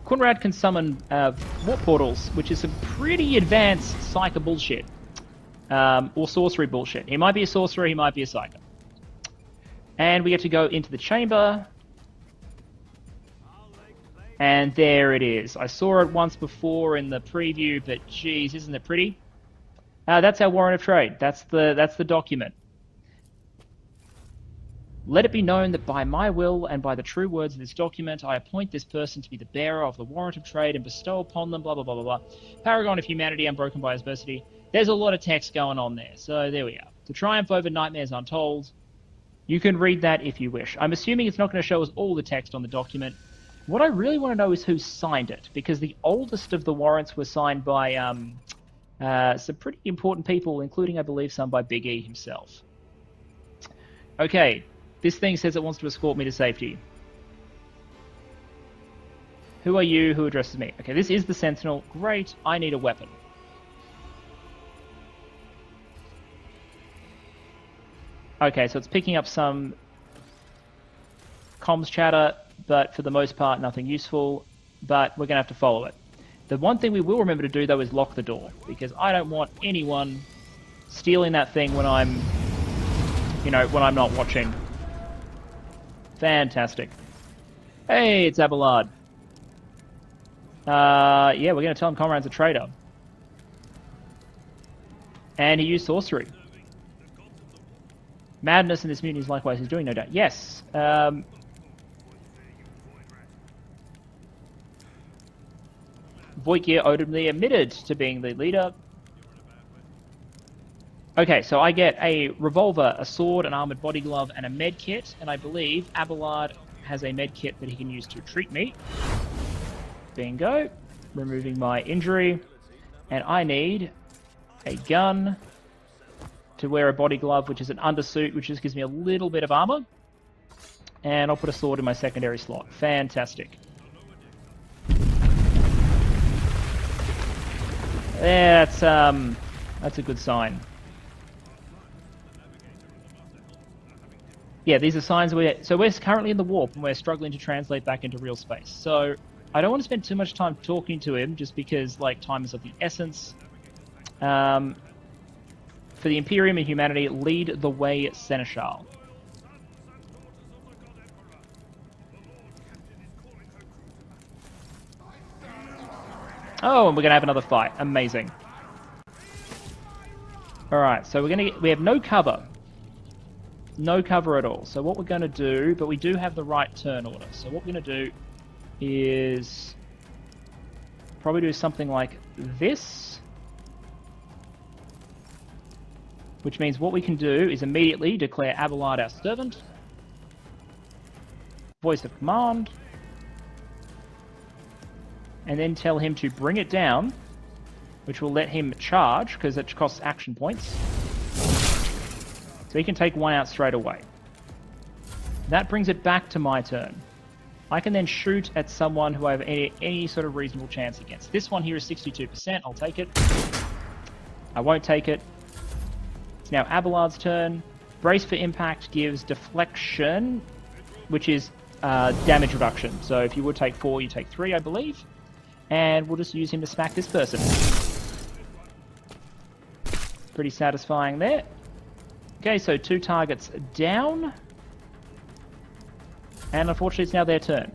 Kunrad can summon warp portals, which is some pretty advanced psyker bullshit. Or sorcery bullshit. He might be a sorcerer, he might be a psyker. And we get to go into the chamber. And there it is. I saw it once before in the preview, but geez, isn't it pretty? That's our warrant of trade. That's the document. Let it be known that by my will and by the true words of this document, I appoint this person to be the bearer of the warrant of trade and bestow upon them, blah, blah, blah, blah, blah. Paragon of humanity, unbroken by adversity. There's a lot of text going on there, so there we are. To triumph over nightmares untold. You can read that if you wish. I'm assuming it's not going to show us all the text on the document. What I really want to know is who signed it, because the oldest of the warrants were signed by some pretty important people, including, I believe, some by Big E himself. Okay. This thing says it wants to escort me to safety. Who are you? Who addresses me? Okay, this is the Sentinel. Great, I need a weapon. Okay, so it's picking up some comms chatter, but for the most part, nothing useful. But we're going to have to follow it. The one thing we will remember to do, though, is lock the door, because I don't want anyone stealing that thing when I'm, when I'm not watching. Fantastic. Hey, it's Abelard. Yeah, we're going to tell him Conrad's a traitor. And he used sorcery. Madness in this mutiny is likewise he's doing, no doubt. Yes. Voigtgear openly admitted to being the leader. Okay, so I get a revolver, a sword, an armored body glove, and a med kit, and I believe Abelard has a med kit that he can use to treat me. Bingo. Removing my injury. And I need a gun to wear a body glove, which is an undersuit, which just gives me a little bit of armor. And I'll put a sword in my secondary slot. Fantastic. Yeah, that's a good sign. Yeah, these are signs we're currently in the warp and we're struggling to translate back into real space. So I don't want to spend too much time talking to him just because time is of the essence. For the Imperium and humanity, lead the way, Seneschal. Oh, and we're gonna have another fight. Amazing. All right, so we have no cover. No cover at all. So what we're going to do, but we do have the right turn order. So what we're going to do is probably do something like this. Which means what we can do is immediately declare Abelard our servant. Voice of command. And then tell him to bring it down, which will let him charge, because it costs action points. So he can take one out straight away. That brings it back to my turn. I can then shoot at someone who I have any sort of reasonable chance against. This one here is 62%. I'll take it. I won't take it. It's now Abelard's turn. Brace for impact gives deflection, which is damage reduction. So if you would take 4, you take 3, I believe. And we'll just use him to smack this person. Pretty satisfying there. Okay, so 2 targets down. And unfortunately, it's now their turn.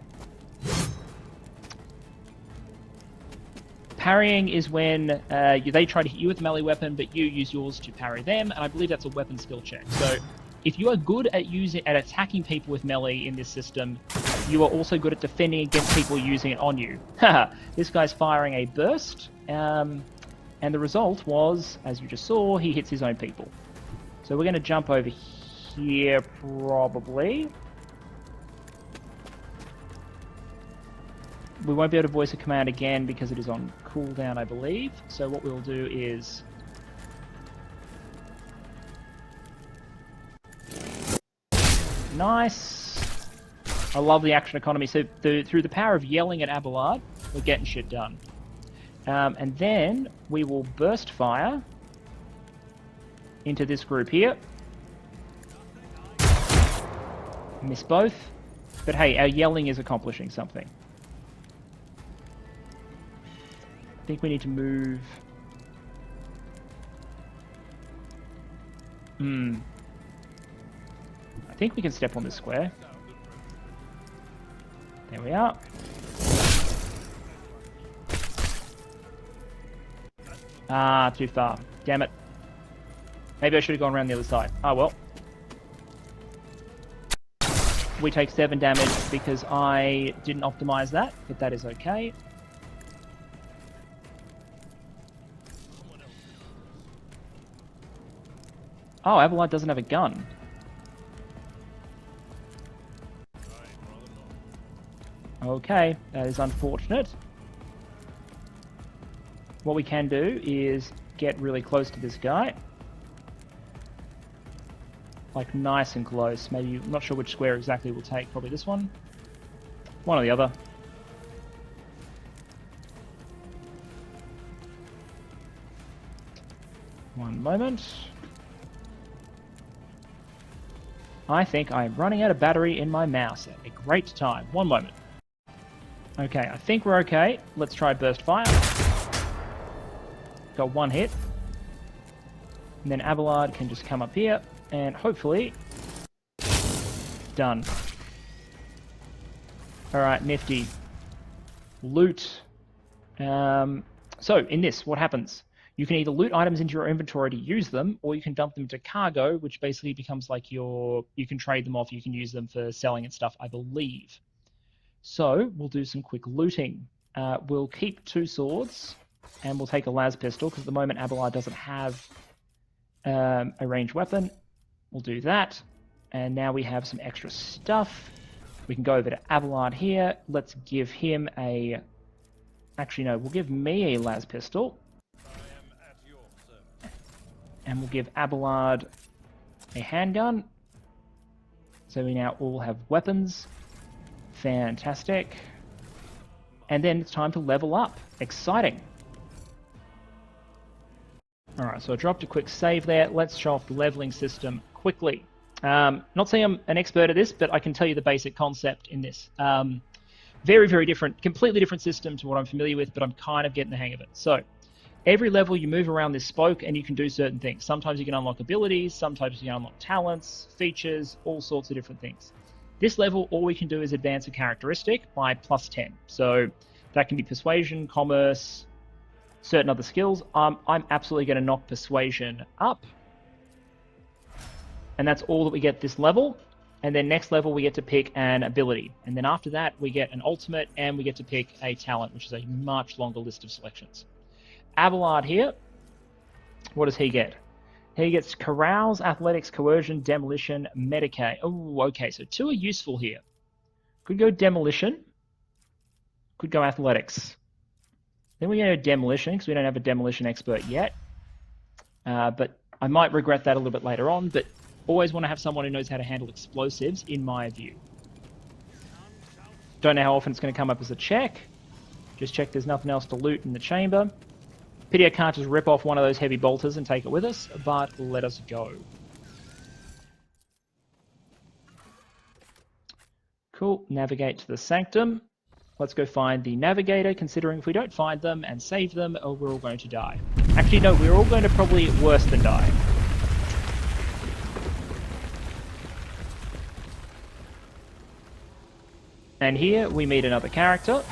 Parrying is when they try to hit you with a melee weapon, but you use yours to parry them, and I believe that's a weapon skill check. So if you are good at attacking people with melee in this system, you are also good at defending against people using it on you. Haha, this guy's firing a burst, and the result was, as you just saw, he hits his own people. So we're going to jump over here, probably. We won't be able to voice a command again because it is on cooldown, I believe. So what we'll do is... Nice! I love the action economy. So through the power of yelling at Abelard, we're getting shit done. And then we will burst fire into this group here. Miss both. But hey, our yelling is accomplishing something. I think we need to move... I think we can step on this square. There we are. Ah, too far. Damn it. Maybe I should have gone around the other side. Oh well. We take 7 damage because I didn't optimize that, but that is okay. Oh, Abelard doesn't have a gun. Okay, that is unfortunate. What we can do is get really close to this guy. Like, nice and close. Maybe, I'm not sure which square exactly we'll take. Probably this one. One or the other. One moment. I think I'm running out of battery in my mouse at a great time. One moment. Okay, I think we're okay. Let's try burst fire. Got one hit. And then Abelard can just come up here and hopefully... Done. Alright, nifty. Loot. So, in this, what happens? You can either loot items into your inventory to use them, or you can dump them to cargo, which basically becomes like your... You can trade them off, you can use them for selling and stuff, I believe. So, we'll do some quick looting. We'll keep 2 swords, and we'll take a las pistol, because at the moment Abelard doesn't have a ranged weapon. We'll do that. And now we have some extra stuff. We can go over to Abelard here. Let's give him a... Actually, no, we'll give me a las pistol. And we'll give Abelard a handgun. So we now all have weapons. Fantastic. And then it's time to level up. Exciting. Alright, so I dropped a quick save there. Let's show off the leveling system quickly. Not saying I'm an expert at this, but I can tell you the basic concept in this. Very, very different, completely different system to what I'm familiar with, but I'm kind of getting the hang of it. So, every level you move around this spoke and you can do certain things. Sometimes you can unlock abilities, sometimes you can unlock talents, features, all sorts of different things. This level, all we can do is advance a characteristic by +10. So, that can be persuasion, commerce, certain other skills. I'm absolutely going to knock persuasion up. And that's all that we get this level. And then next level we get to pick an ability. And then after that we get an ultimate and we get to pick a talent, which is a much longer list of selections. Abelard here, what does he get? He gets Carouse, Athletics, Coercion, Demolition, Medicaid. Oh, okay, so 2 are useful here. Could go Demolition. Could go Athletics. Then we go Demolition, because we don't have a Demolition expert yet. But I might regret that a little bit later on, but always want to have someone who knows how to handle explosives, in my view. Don't know how often it's going to come up as a check. Just check there's nothing else to loot in the chamber. Pity I can't just rip off one of those heavy bolters and take it with us, but let us go. Cool, navigate to the Sanctum. Let's go find the Navigator, considering if we don't find them and save them, we're all going to die. Actually, no, we're all going to probably worse than die. And here we meet another character.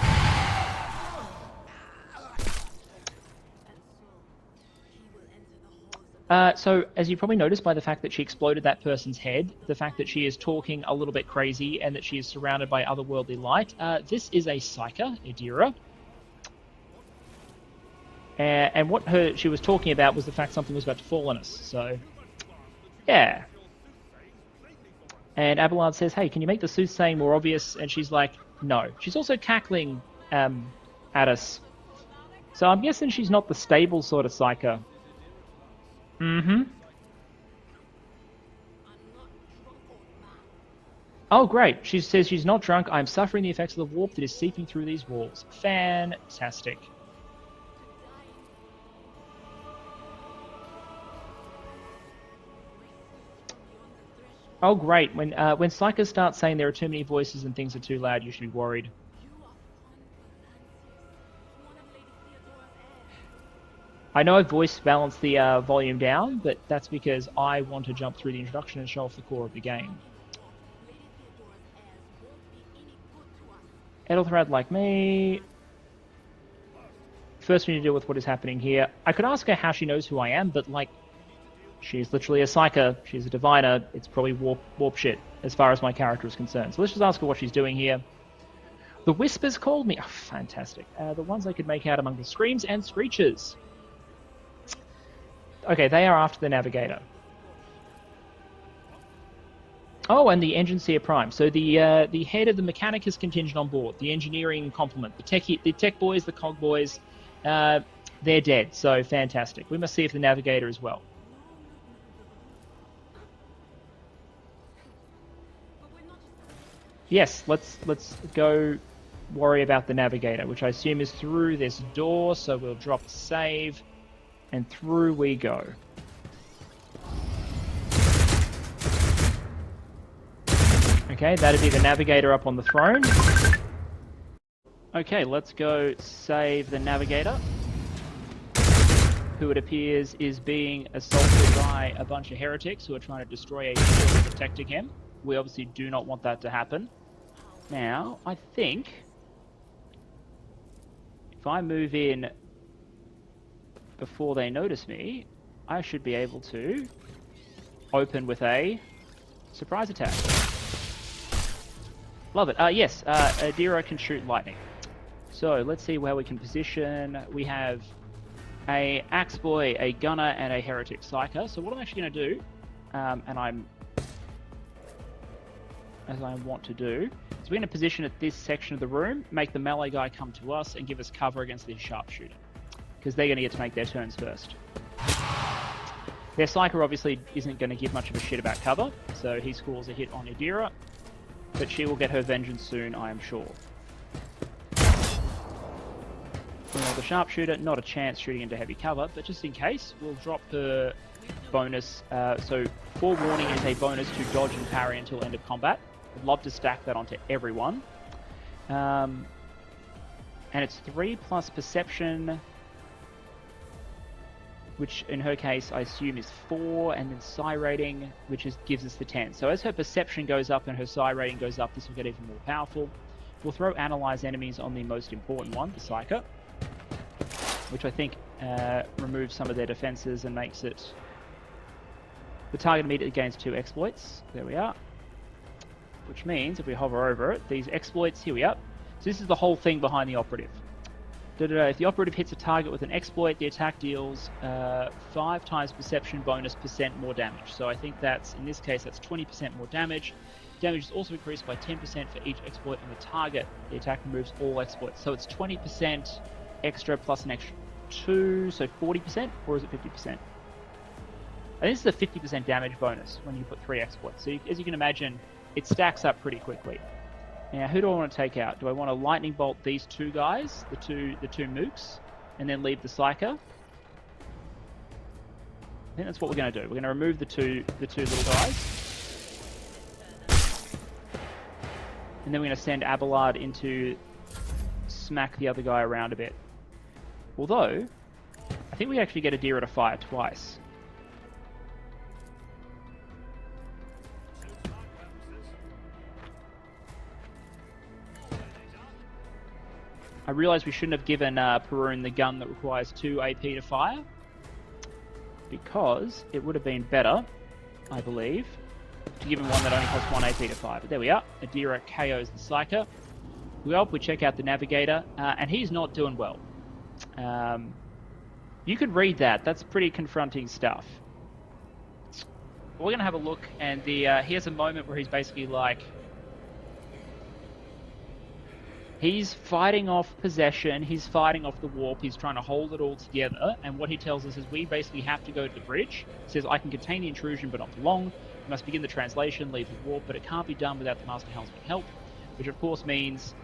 So, as you probably noticed by the fact that she exploded that person's head, the fact that she is talking a little bit crazy, and that she is surrounded by otherworldly light, this is a Psyker, Idira. And what she was talking about was the fact something was about to fall on us, so... Yeah. And Abelard says, hey, can you make the soothsaying more obvious? And she's like, no. She's also cackling at us. So I'm guessing she's not the stable sort of Psyker. Mm-hmm. Oh, great. She says she's not drunk. I'm suffering the effects of the warp that is seeping through these walls. Fantastic. Oh, great. When psychers start saying there are too many voices and things are too loud, you should be worried. I know I voice balanced the volume down, but that's because I want to jump through the introduction and show off the core of the game. Ethelred like me. First we need to deal with what is happening here. I could ask her how she knows who I am, but like, she's literally a psyker. She's a diviner. It's probably warp shit as far as my character is concerned. So let's just ask her what she's doing here. The whispers called me. Oh, fantastic. The ones I could make out among the screams and screeches. Okay, they are after the navigator. Oh, and the engine seer prime. So the head of the mechanicus contingent on board, the engineering complement, the tech boys, the cog boys, they're dead. So fantastic. We must see if the navigator as well. Yes, let's go worry about the navigator, which I assume is through this door. So we'll drop save, and through we go. Okay, that'd be the navigator up on the throne. Okay, let's go save the navigator, who it appears is being assaulted by a bunch of heretics who are trying to destroy a shield protecting him. We obviously do not want that to happen. Now, I think if I move in before they notice me, I should be able to open with a surprise attack. Love it. Yes, Adira can shoot lightning. So let's see where we can position. We have a axe boy, a gunner, and a heretic psyker. So what I'm actually going to do, as I want to do, is we're going to position at this section of the room, make the melee guy come to us, and give us cover against the sharpshooter, because they're going to get to make their turns first. Their psyker obviously isn't going to give much of a shit about cover, so he scores a hit on Adira. But she will get her vengeance soon, I am sure. Well, the sharpshooter, not a chance shooting into heavy cover, but just in case, we'll drop her bonus. So forewarning is a bonus to dodge and parry until end of combat. I'd love to stack that onto everyone. And it's 3 plus perception, which in her case I assume is 4, and then psi rating, which gives us the 10. So as her perception goes up and her psi rating goes up, this will get even more powerful. We'll throw analyze enemies on the most important one, the psyker, which I think removes some of their defenses and makes it... The target immediately gains 2 exploits. There we are. Which means, if we hover over it, these exploits, here we are. So this is the whole thing behind the operative. If the operative hits a target with an exploit, the attack deals 5 times perception bonus % more damage. So I think that's, in this case, that's 20% more damage. Damage is also increased by 10% for each exploit on the target. The attack removes all exploits. So it's 20% extra plus an extra 2, so 40%, or is it 50%? I think this is a 50% damage bonus when you put 3 exploits. So as you can imagine, it stacks up pretty quickly. Now, who do I want to take out? Do I want to lightning bolt these 2 guys, the two mooks, and then leave the psyker? I think that's what we're going to do. We're going to remove the two little guys, and then we're going to send Abelard into smack the other guy around a bit. Although, I think we actually get Adira to fire twice. I realise we shouldn't have given Perun the gun that requires 2 AP to fire, because it would have been better, I believe, to give him one that only costs 1 AP to fire. But there we are. Adira KOs the psyker. We check out the navigator, and he's not doing well. You could read that. That's pretty confronting stuff. We're going to have a look, and he has a moment where he's basically like... He's fighting off possession, he's fighting off the warp, he's trying to hold it all together, and what he tells us is we basically have to go to the bridge. He says, I can contain the intrusion, but not for long. We must begin the translation, leave the warp, but it can't be done without the Master Helmsman help, which of course means,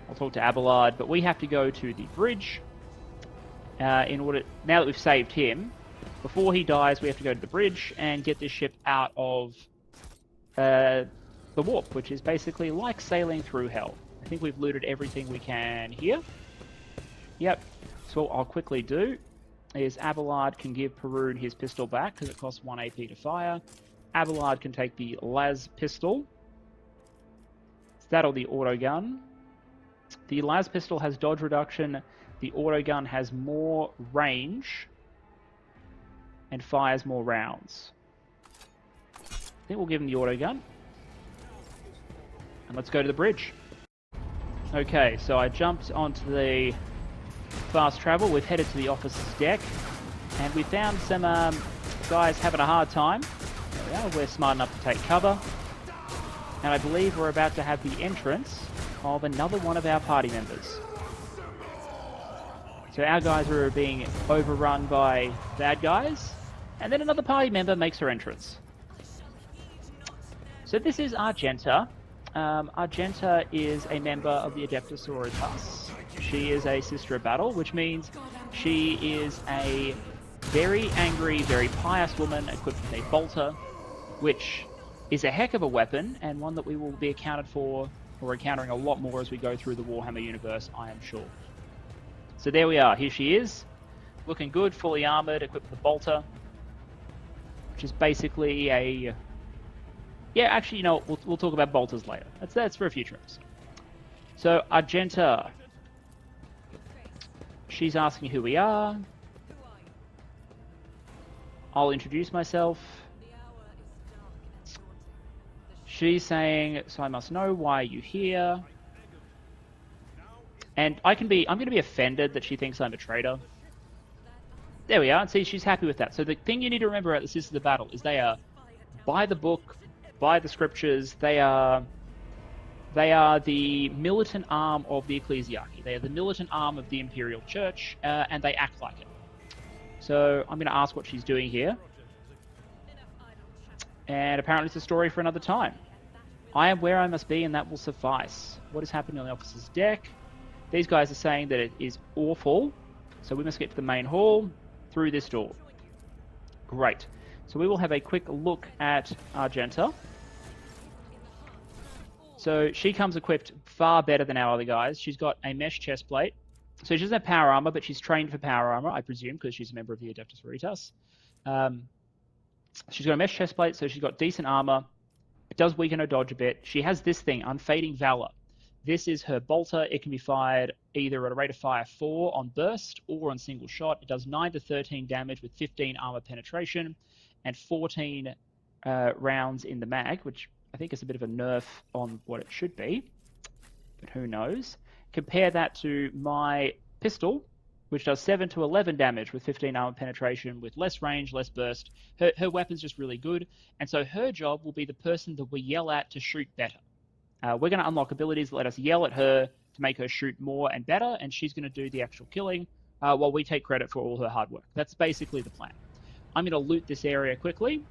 I'll talk to Abelard, but we have to go to the bridge in order, now that we've saved him, before he dies, we have to go to the bridge and get this ship out of the warp, which is basically like sailing through hell. I think we've looted everything we can here. Yep. So what I'll quickly do is Abelard can give Perun his pistol back because it costs 1 AP to fire. Abelard can take the las pistol. Is that or the autogun? The las pistol has dodge reduction. The autogun has more range and fires more rounds. I think we'll give him the autogun. And let's go to the bridge. Okay, so I jumped onto the fast travel. We've headed to the officer's deck. And we found some guys having a hard time. There we are. We're smart enough to take cover. And I believe we're about to have the entrance of another one of our party members. So our guys are being overrun by bad guys. And then another party member makes her entrance. So this is Argenta. Argenta is a member of the Adeptus Sororitas. She is a Sister of Battle, which means she is a very angry, very pious woman equipped with a bolter, which is a heck of a weapon, and one that we will be accounted for or encountering a lot more as we go through the Warhammer universe, I am sure. So there we are. Here she is, looking good, fully armored, equipped with a bolter, which is basically a... Yeah, actually, you know, we'll talk about bolters later. That's for a future episode. So, Argenta. She's asking who we are. I'll introduce myself. She's saying, so I must know why you're here. And I'm going to be offended that she thinks I'm a traitor. There we are. And see, she's happy with that. So the thing you need to remember about the Sisters of Battle is they are by the book, by the scriptures. They are the militant arm of the ecclesiarchy. They are the militant arm of the Imperial Church, and they act like it. So I'm going to ask what she's doing here. And apparently it's a story for another time. I am where I must be, and that will suffice. What is happening on the officer's deck? These guys are saying that it is awful, so we must get to the main hall through this door. Great. So we will have a quick look at Argenta. So she comes equipped far better than our other guys. She's got a mesh chest plate. So she doesn't have power armor, but she's trained for power armor, I presume, because she's a member of the Adeptus Sororitas. She's got a mesh chest plate, so she's got decent armor. It does weaken her dodge a bit. She has this thing, Unfading Valor. This is her bolter. It can be fired either at a rate of fire 4 on burst or on single shot. It does 9 to 13 damage with 15 armor penetration and 14 rounds in the mag, which I think is a bit of a nerf on what it should be, but who knows. Compare that to my pistol, which does 7 to 11 damage with 15 armor penetration with less range, less burst. Her weapon's just really good, and so her job will be the person that we yell at to shoot better. We're going to unlock abilities that let us yell at her to make her shoot more and better, and she's going to do the actual killing while we take credit for all her hard work. That's basically the plan. I'm going to loot this area quickly,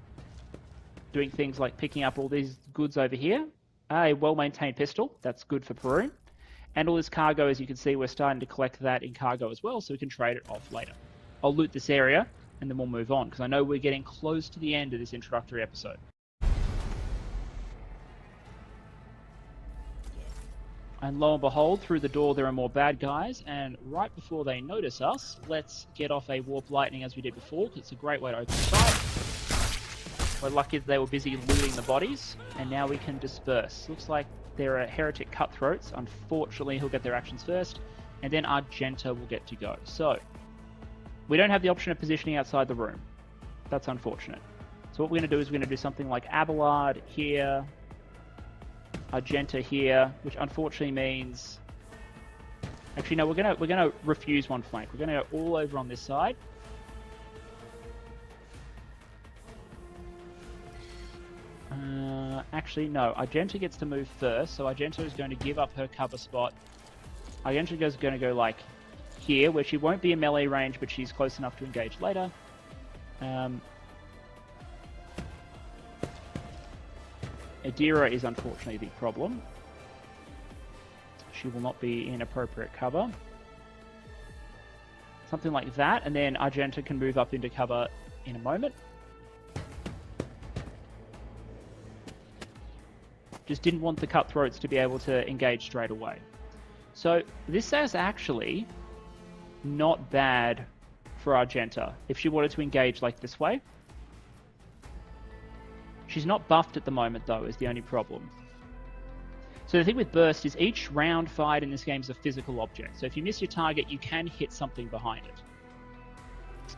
doing things like picking up all these goods over here. A well-maintained pistol, that's good for Perun. And all this cargo, as you can see, we're starting to collect that in cargo as well, so we can trade it off later. I'll loot this area, and then we'll move on, because I know we're getting close to the end of this introductory episode. And lo and behold, through the door there are more bad guys, and right before they notice us, let's get off a warp lightning as we did before, because it's a great way to open sight. We're lucky that they were busy looting the bodies, and now we can disperse. Looks like there are heretic cutthroats. Unfortunately, he'll get their actions first, and then Argenta will get to go. So, we don't have the option of positioning outside the room. That's unfortunate. So what we're going to do is we're going to do something like Abelard here, Argenta here, which unfortunately means... Actually, no, we're gonna refuse one flank. We're gonna go all over on this side. Actually, no. Argenta gets to move first, so Argenta is going to give up her cover spot. Argenta is going to go like here, where she won't be in melee range, but she's close enough to engage later. Adira is unfortunately the problem. She will not be in appropriate cover. Something like that, and then Argenta can move up into cover in a moment. Just didn't want the cutthroats to be able to engage straight away. So this is actually not bad for Argenta if she wanted to engage like this way. She's not buffed at the moment though, is the only problem. So the thing with burst is each round fired in this game is a physical object. So if you miss your target, you can hit something behind it.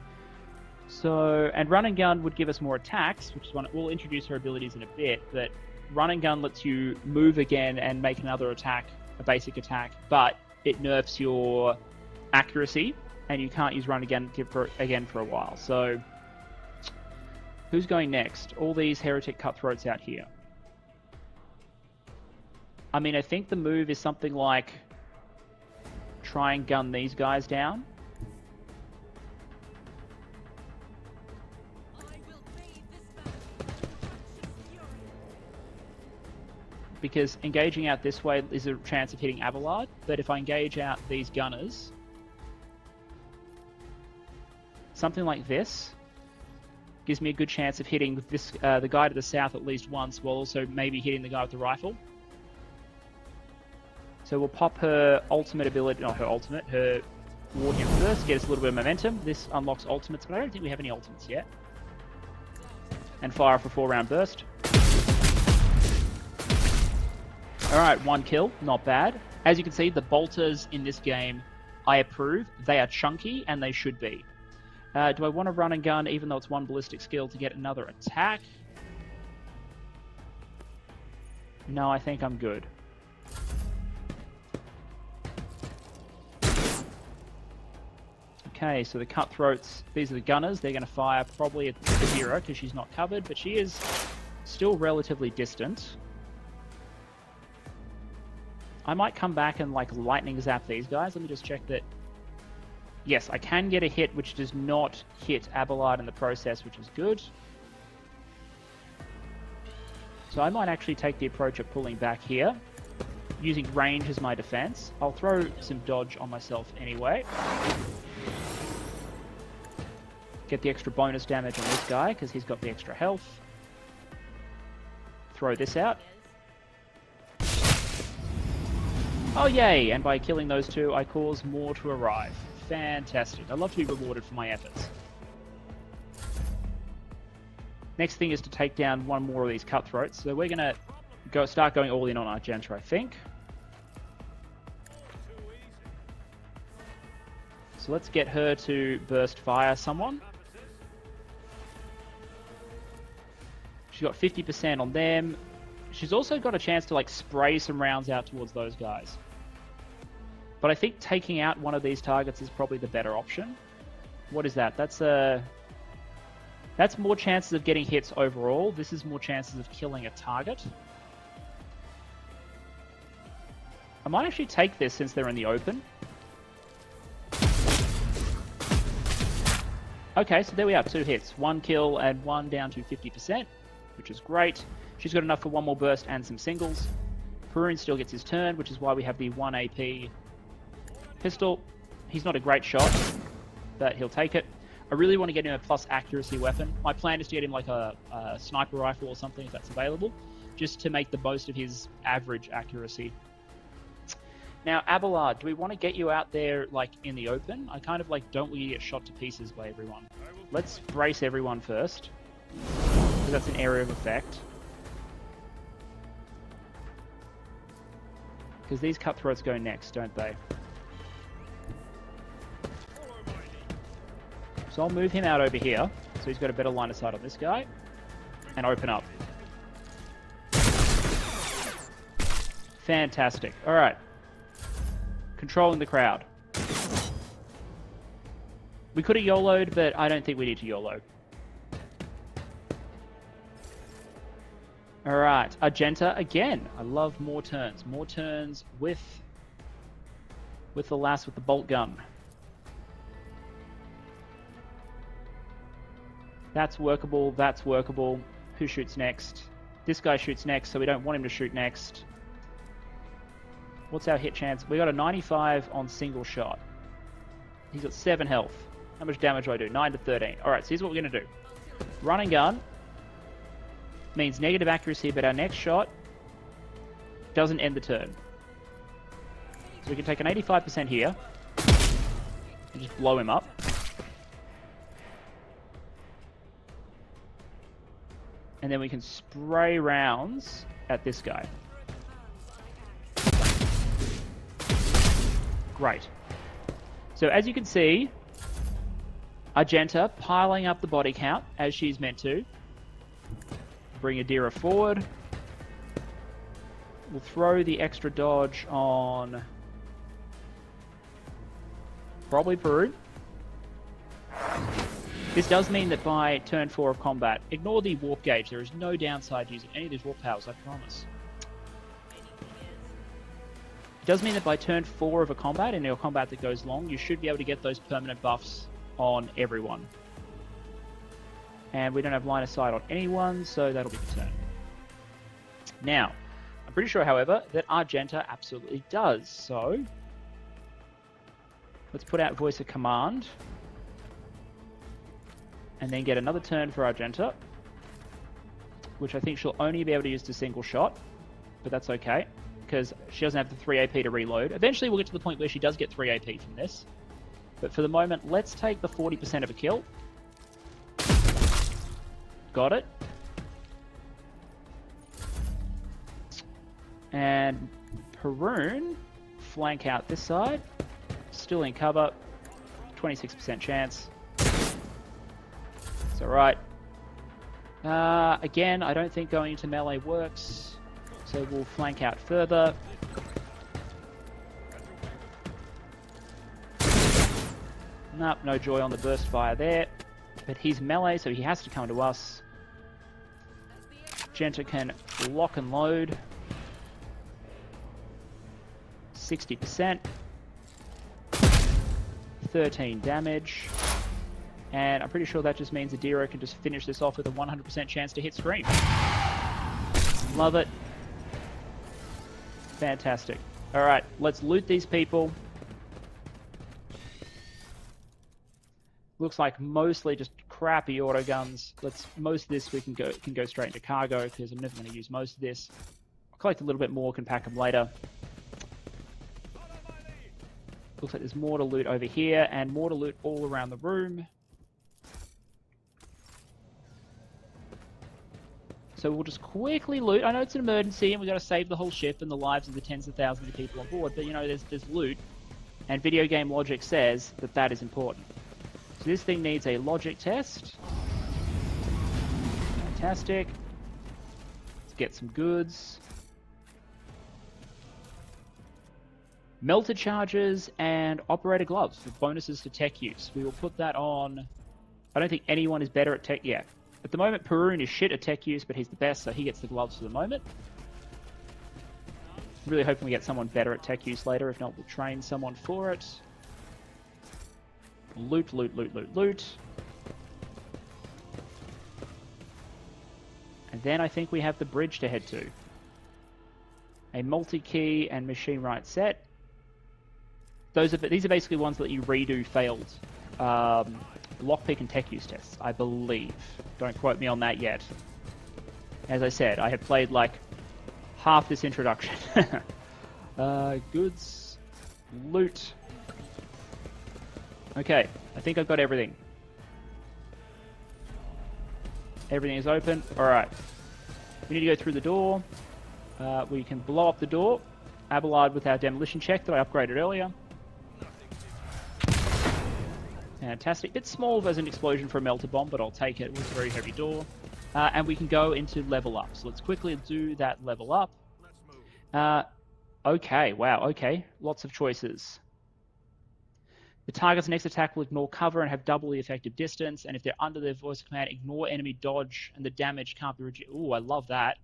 So, and run and gun would give us more attacks, which is one we'll introduce her abilities in a bit, but run and gun lets you move again and make another attack, a basic attack, but it nerfs your accuracy, and you can't use run again for a while. So, who's going next? All these heretic cutthroats out here. I mean, I think the move is something like try and gun these guys down. Because engaging out this way is a chance of hitting Abelard, but if I engage out these gunners, something like this gives me a good chance of hitting this the guy to the south at least once, while also maybe hitting the guy with the rifle. So we'll pop her ultimate ability, not her ultimate, her War Hymn first, get us a little bit of momentum. This unlocks ultimates, but I don't think we have any ultimates yet. And fire off a 4-round burst. Alright, 1 kill, not bad. As you can see, the bolters in this game, I approve. They are chunky, and they should be. Do I want to run and gun, even though it's 1 ballistic skill, to get another attack? No, I think I'm good. Okay, so the cutthroats, these are the gunners. They're going to fire probably at the hero, because she's not covered, but she is still relatively distant. I might come back and like lightning zap these guys. Let me just check that. Yes, I can get a hit which does not hit Abelard in the process, which is good. So I might actually take the approach of pulling back here, using range as my defense. I'll throw some dodge on myself anyway. Get the extra bonus damage on this guy because he's got the extra health. Throw this out. Oh yay, and by killing those two, I cause more to arrive. Fantastic. I love to be rewarded for my efforts. Next thing is to take down 1 more of these cutthroats. So we're going to start going all in on Argenta, I think. So let's get her to burst fire someone. She's got 50% on them. She's also got a chance to like spray some rounds out towards those guys. But I think taking out one of these targets is probably the better option. What is that? That's more chances of getting hits overall. This is more chances of killing a target. I might actually take this since they're in the open. Okay, so there we are, 2 hits. 1 kill and 1 down to 50%, which is great. She's got enough for 1 more burst and some singles. Perun still gets his turn, which is why we have the 1 AP pistol. He's not a great shot, but he'll take it. I really want to get him a plus accuracy weapon. My plan is to get him like a sniper rifle or something if that's available, just to make the most of his average accuracy. Now, Abelard, do we want to get you out there like in the open? I kind of like don't want you to get shot to pieces by everyone. Let's brace everyone first, because that's an area of effect. Because these cutthroats go next, don't they? So I'll move him out over here, so he's got a better line of sight on this guy, and open up. Fantastic. Alright. Controlling the crowd. We could have YOLO'd, but I don't think we need to YOLO. Alright, Argenta again. I love more turns. More turns with the lass with the bolt gun. That's workable, that's workable. Who shoots next? This guy shoots next, so we don't want him to shoot next. What's our hit chance? We got a 95 on single shot. He's got 7 health. How much damage do I do? 9 to 13. Alright, so here's what we're going to do. Run and gun means negative accuracy, but our next shot doesn't end the turn. So we can take an 85% here and just blow him up. And then we can spray rounds at this guy. Great. So as you can see, Argenta piling up the body count as she's meant to. Bring Adira forward. We'll throw the extra dodge on probably Peru. This does mean that by turn 4 of combat, ignore the warp gauge. There is no downside using any of these warp powers, I promise. It does mean that by turn 4 of a combat, in your combat that goes long, you should be able to get those permanent buffs on everyone. And we don't have line of sight on anyone, so that'll be the turn. Now, I'm pretty sure, however, that Argenta absolutely does, so let's put out Voice of Command. And then get another turn for Argenta, which I think she'll only be able to use to single shot, but that's okay, because she doesn't have the 3 AP to reload. Eventually we'll get to the point where she does get 3 AP from this, but for the moment, let's take the 40% of a kill. Got it. And Perun, flank out this side, still in cover, 26% chance. Alright. Again, I don't think going into melee works, so we'll flank out further. Nope, no joy on the burst fire there. But he's melee, so he has to come to us. Genta can lock and load. 60%. 13 damage. And I'm pretty sure that just means Adira can just finish this off with a 100% chance to hit Scream. Love it. Fantastic. Alright, let's loot these people. Looks like mostly just crappy auto guns. Most of this we can go straight into cargo, because I'm never going to use most of this. I'll collect a little bit more, can pack them later. Looks like there's more to loot over here, and more to loot all around the room. So we'll just quickly loot. I know it's an emergency and we've got to save the whole ship and the lives of the tens of thousands of people on board, but you know, there's loot. And video game logic says that that is important. So this thing needs a logic test. Fantastic. Let's get some goods. Melted charges and operator gloves with bonuses to tech use. We will put that on. I don't think anyone is better at tech. Yeah. At the moment, Perun is shit at tech use, but he's the best, so he gets the gloves for the moment. Really hoping we get someone better at tech use later. If not, we'll train someone for it. Loot, loot, loot, loot, loot. And then I think we have the bridge to head to. A multi-key and machine write set. These are basically ones that you redo failed lockpick and tech use tests, I believe. Don't quote me on that yet. As I said, I had played like half this introduction. Goods, loot. Okay, I think I've got everything. Everything is open. Alright. We need to go through the door. We can blow up the door. Abelard with our demolition check that I upgraded earlier. Fantastic. Bit small as an explosion for a melter bomb, but I'll take it. It was a very heavy door. And we can go into level up. So let's quickly do that level up. Okay, wow, okay. Lots of choices. The target's next attack will ignore cover and have double the effective distance. And if they're under their voice command, ignore enemy dodge and the damage can't be reduced. Ooh, I love that.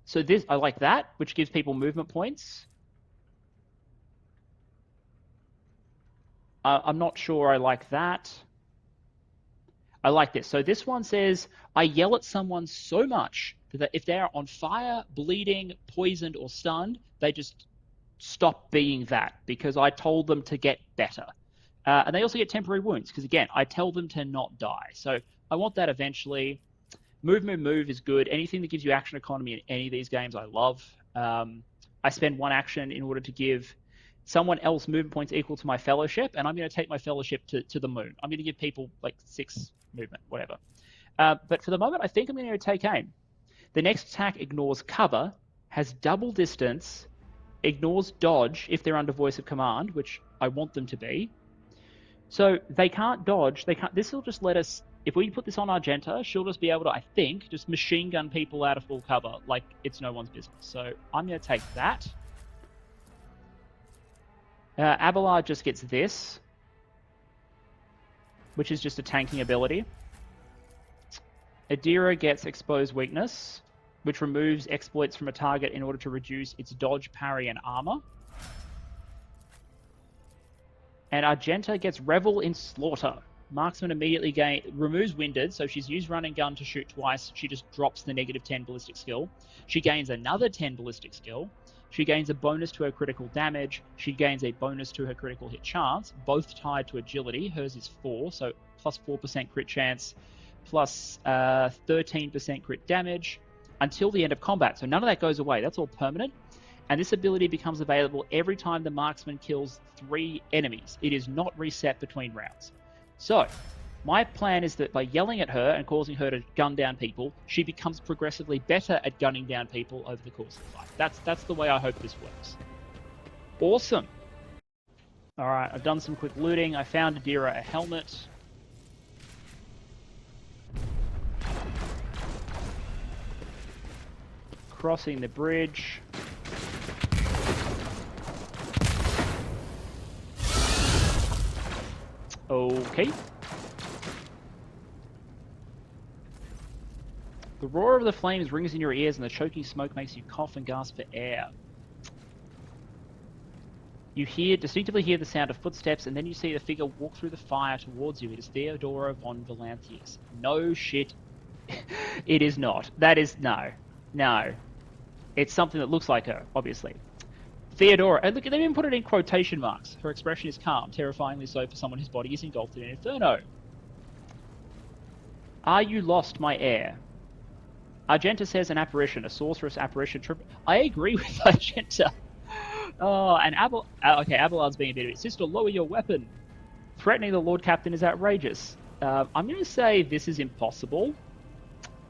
So this, I like that, which gives people movement points. I'm not sure I like that. I like this. So this one says, I yell at someone so much that if they are on fire, bleeding, poisoned, or stunned, they just stop being that because I told them to get better. And they also get temporary wounds, because again, I tell them to not die. So I want that eventually. Move is good. Anything that gives you action economy in any of these games, I love. I spend one action in order to give someone else movement points equal to my fellowship, and I'm going to take my fellowship to the moon. I'm going to give people like 6 movement, whatever. But for the moment, I think I'm going to take aim. The next attack ignores cover, has double distance, ignores dodge if they're under voice of command, which I want them to be. So they can't dodge. This will just let us. If we put this on Argenta, she'll just be able to, I think, just machine gun people out of full cover like it's no one's business. So I'm going to take that. Abelard just gets this, which is just a tanking ability. Adira gets Exposed Weakness, which removes exploits from a target in order to reduce its dodge, parry, and armor. And Argenta gets Revel in Slaughter. Marksman immediately removes Winded, so she's used Run and Gun to shoot twice. She just drops the -10 ballistic skill. She gains another 10 ballistic skill. She gains a bonus to her critical damage. She gains a bonus to her critical hit chance, both tied to agility. Hers is 4, so plus 4% crit chance, plus 13% crit damage until the end of combat. So none of that goes away. That's all permanent. And this ability becomes available every time the marksman kills 3 enemies. It is not reset between rounds. So, my plan is that by yelling at her and causing her to gun down people, she becomes progressively better at gunning down people over the course of the fight. That's the way I hope this works. Awesome. Alright, I've done some quick looting. I found Adira a helmet. Crossing the bridge. Okay. The roar of the flames rings in your ears and the choking smoke makes you cough and gasp for air. You distinctively hear the sound of footsteps, and then you see the figure walk through the fire towards you. It is Theodora von Valanthius. No shit. It is not. That is... No. It's something that looks like her, obviously. Theodora, and look, they even put it in quotation marks. Her expression is calm, terrifyingly so for someone whose body is engulfed in an inferno. Are you lost, my heir? Argenta says an apparition, a sorceress apparition. I agree with Argenta. Oh, and Abelard's being a bit of it. Sister, lower your weapon. Threatening the Lord Captain is outrageous. I'm going to say this is impossible.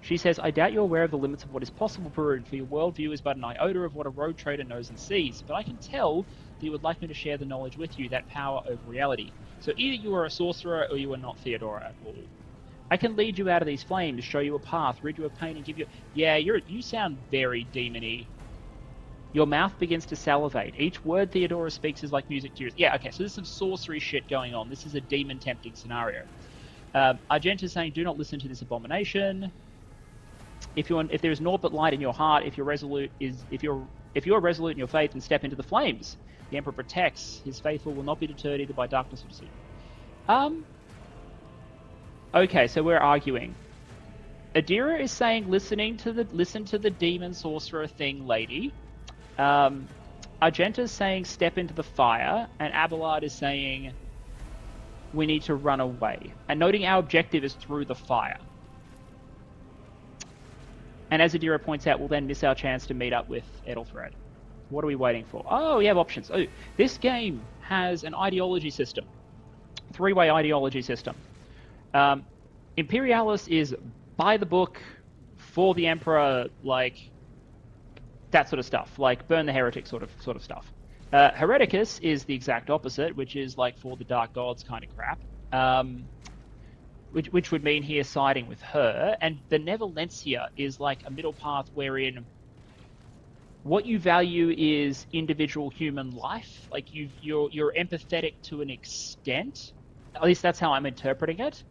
She says, I doubt you're aware of the limits of what is possible, Perun, for your worldview is but an iota of what a rogue trader knows and sees, but I can tell that you would like me to share the knowledge with you, that power over reality. So either you are a sorcerer or you are not Theodora at all. I can lead you out of these flames, show you a path, rid you of pain, and give you... Yeah, you sound very demon-y. Your mouth begins to salivate. Each word Theodora speaks is like music to yours. Yeah, okay, so there's some sorcery shit going on. This is a demon-tempting scenario. Argenta's saying, do not listen to this abomination. If there is naught but light in your heart, if you are resolute in your faith, and step into the flames. The Emperor protects. His faithful will not be deterred either by darkness or deceit. Okay, so we're arguing. Adira is saying listen to the demon sorcerer thing, lady. Argenta's saying step into the fire, and Abelard is saying we need to run away. And noting our objective is through the fire. And as Adira points out, we'll then miss our chance to meet up with Edelthred. What are we waiting for? Oh, we have options. Oh, this game has an ideology system. 3-way ideology system. Imperialis is by the book, for the Emperor, like that sort of stuff. Like burn the heretic sort of stuff. Hereticus is the exact opposite, which is like for the dark gods kind of crap. Which would mean here siding with her, and Benevolencia is like a middle path wherein what you value is individual human life. Like you're empathetic to an extent. At least that's how I'm interpreting it.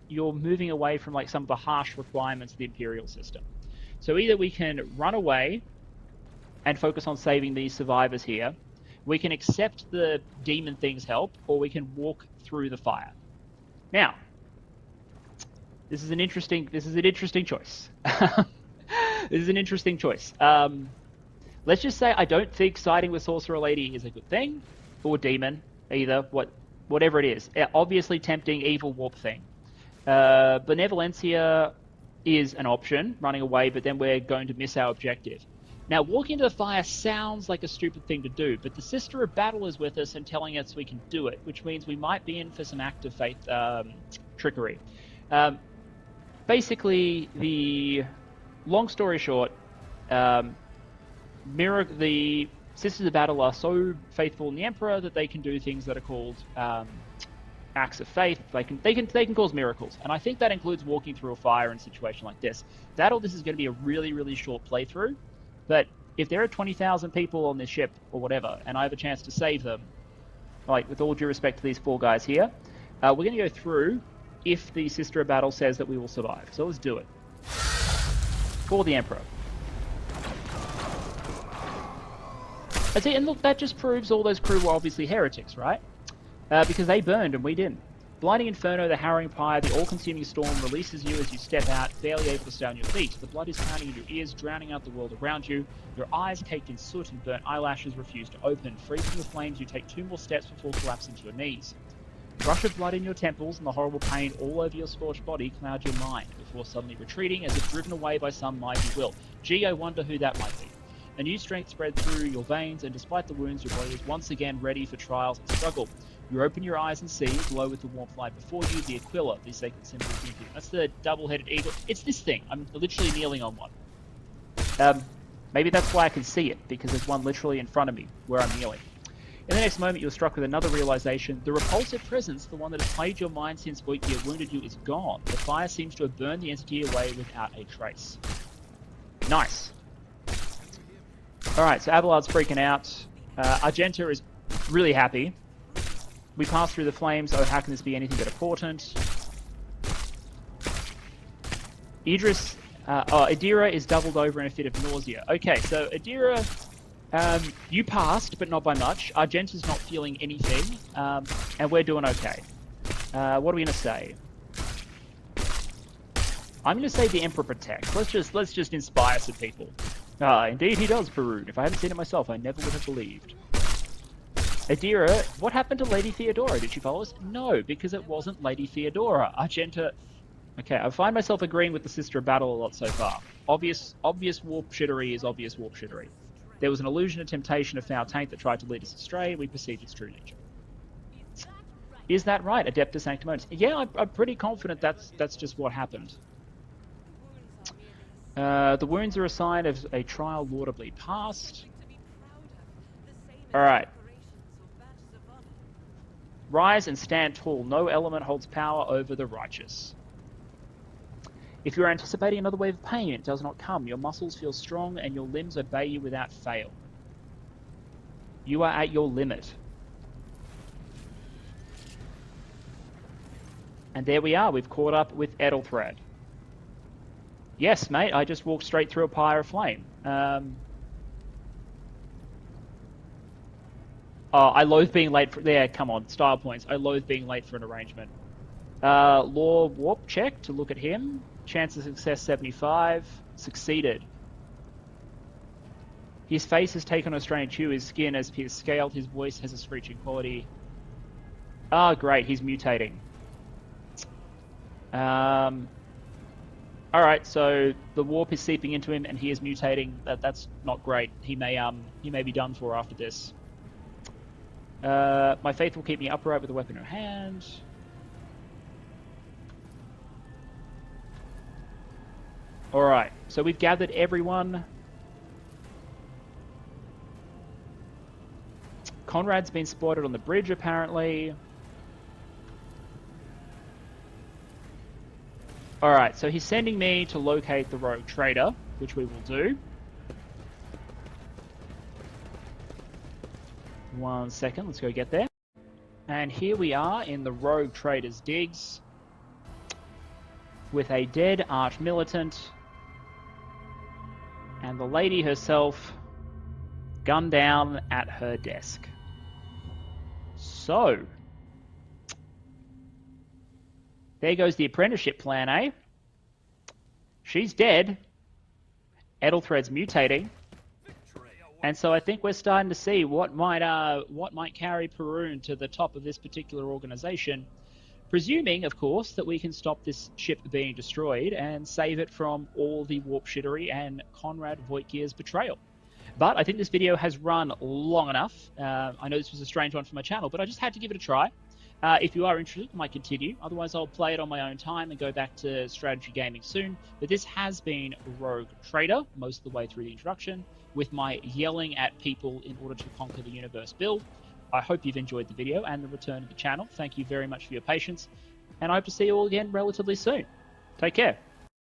You're moving away from like some of the harsh requirements of the imperial system. So either we can run away and focus on saving these survivors here, we can accept the demon thing's help, or we can walk through the fire. Now, this is an interesting choice. This is an interesting choice. Let's just say I don't think siding with Sorcerer Lady is a good thing, or demon, either. whatever it is. Obviously tempting evil warp thing. Benevolencia is an option, running away, but then we're going to miss our objective. Now, walking into the fire sounds like a stupid thing to do, but the Sister of Battle is with us and telling us we can do it, which means we might be in for some act of faith trickery. Basically, the long story short, the Sisters of Battle are so faithful in the Emperor that they can do things that are called acts of faith. They can cause miracles, and I think that includes walking through a fire in a situation like this. This is going to be a really, really short playthrough, but if there are 20,000 people on this ship or whatever, and I have a chance to save them, like with all due respect to these 4 guys here, we're going to go through if the Sister of Battle says that we will survive. So let's do it. For the Emperor. That's it, and look, that just proves all those crew were obviously heretics, right? Because they burned and we didn't. Blinding Inferno, the harrowing pyre, the all-consuming storm releases you as you step out, barely able to stay on your feet. The blood is pounding in your ears, drowning out the world around you. Your eyes, caked in soot and burnt eyelashes, refuse to open. Free from the flames, you take 2 more steps before collapsing to your knees. Rush of blood in your temples and the horrible pain all over your scorched body cloud your mind, before suddenly retreating as if driven away by some mighty will. Gee, I wonder who that might be. A new strength spread through your veins, and despite the wounds, your body is once again ready for trials and struggle. You open your eyes and see, glow with the warmth light before you, the Aquila, the sacred symbol of Imperium. That's the double-headed eagle. It's this thing. I'm literally kneeling on one. Maybe that's why I can see it, because there's one literally in front of me, where I'm kneeling. In the next moment, you're struck with another realization. The repulsive presence, the one that has plagued your mind since Boykia wounded you, is gone. The fire seems to have burned the entity away without a trace. Nice. Alright, so Abelard's freaking out. Argenta is really happy. We pass through the flames. Oh, how can this be anything but a portent? Adira is doubled over in a fit of nausea. Okay, so Adira, you passed, but not by much. Argenta's not feeling anything, and we're doing okay. What are we going to say? I'm going to say the Emperor protects. Let's just inspire some people. Indeed he does, Perun. If I hadn't seen it myself, I never would have believed. Adira, what happened to Lady Theodora? Did she follow us? No, because it wasn't Lady Theodora. Argenta... Okay, I find myself agreeing with the Sister of Battle a lot so far. Obvious warp shittery is obvious warp shittery. There was an illusion of temptation of foul taint that tried to lead us astray. We perceived its true nature. Is that right, Adeptus Sanctimonious? Yeah, I'm pretty confident that's just what happened. The wounds are a sign of a trial laudably passed. Alright. Rise and stand tall. No element holds power over the righteous. If you are anticipating another wave of pain, it does not come. Your muscles feel strong and your limbs obey you without fail. You are at your limit. And there we are. We've caught up with Edelthred. Yes, mate, I just walked straight through a pyre of flame. Oh, I loathe being late for... There, come on, style points. I loathe being late for an arrangement. Law warp check to look at him. Chance of success 75. Succeeded. His face has taken on a strange hue. His skin has pierced scaled. His voice has a screeching quality. Ah, great, he's mutating. Alright, so the warp is seeping into him and he is mutating. That's not great. He may be done for after this. My faith will keep me upright with a weapon in hand. Alright, so we've gathered everyone. Conrad's been spotted on the bridge, apparently. Alright, so he's sending me to locate the Rogue Trader, which we will do. 1 second, let's go get there. And here we are in the Rogue Trader's digs with a dead arch-militant and the lady herself gunned down at her desk. So, there goes the apprenticeship plan, eh? She's dead. Edelthred's mutating. And so I think we're starting to see what might carry Perun to the top of this particular organization, presuming, of course, that we can stop this ship being destroyed and save it from all the warp shittery and Conrad Voigtgear's betrayal. But I think this video has run long enough. I know this was a strange one for my channel, but I just had to give it a try. If you are interested, I might continue. Otherwise, I'll play it on my own time and go back to strategy gaming soon. But this has been Rogue Trader, most of the way through the introduction, with my yelling at people in order to conquer the universe build. I hope you've enjoyed the video and the return to the channel. Thank you very much for your patience, and I hope to see you all again relatively soon. Take care.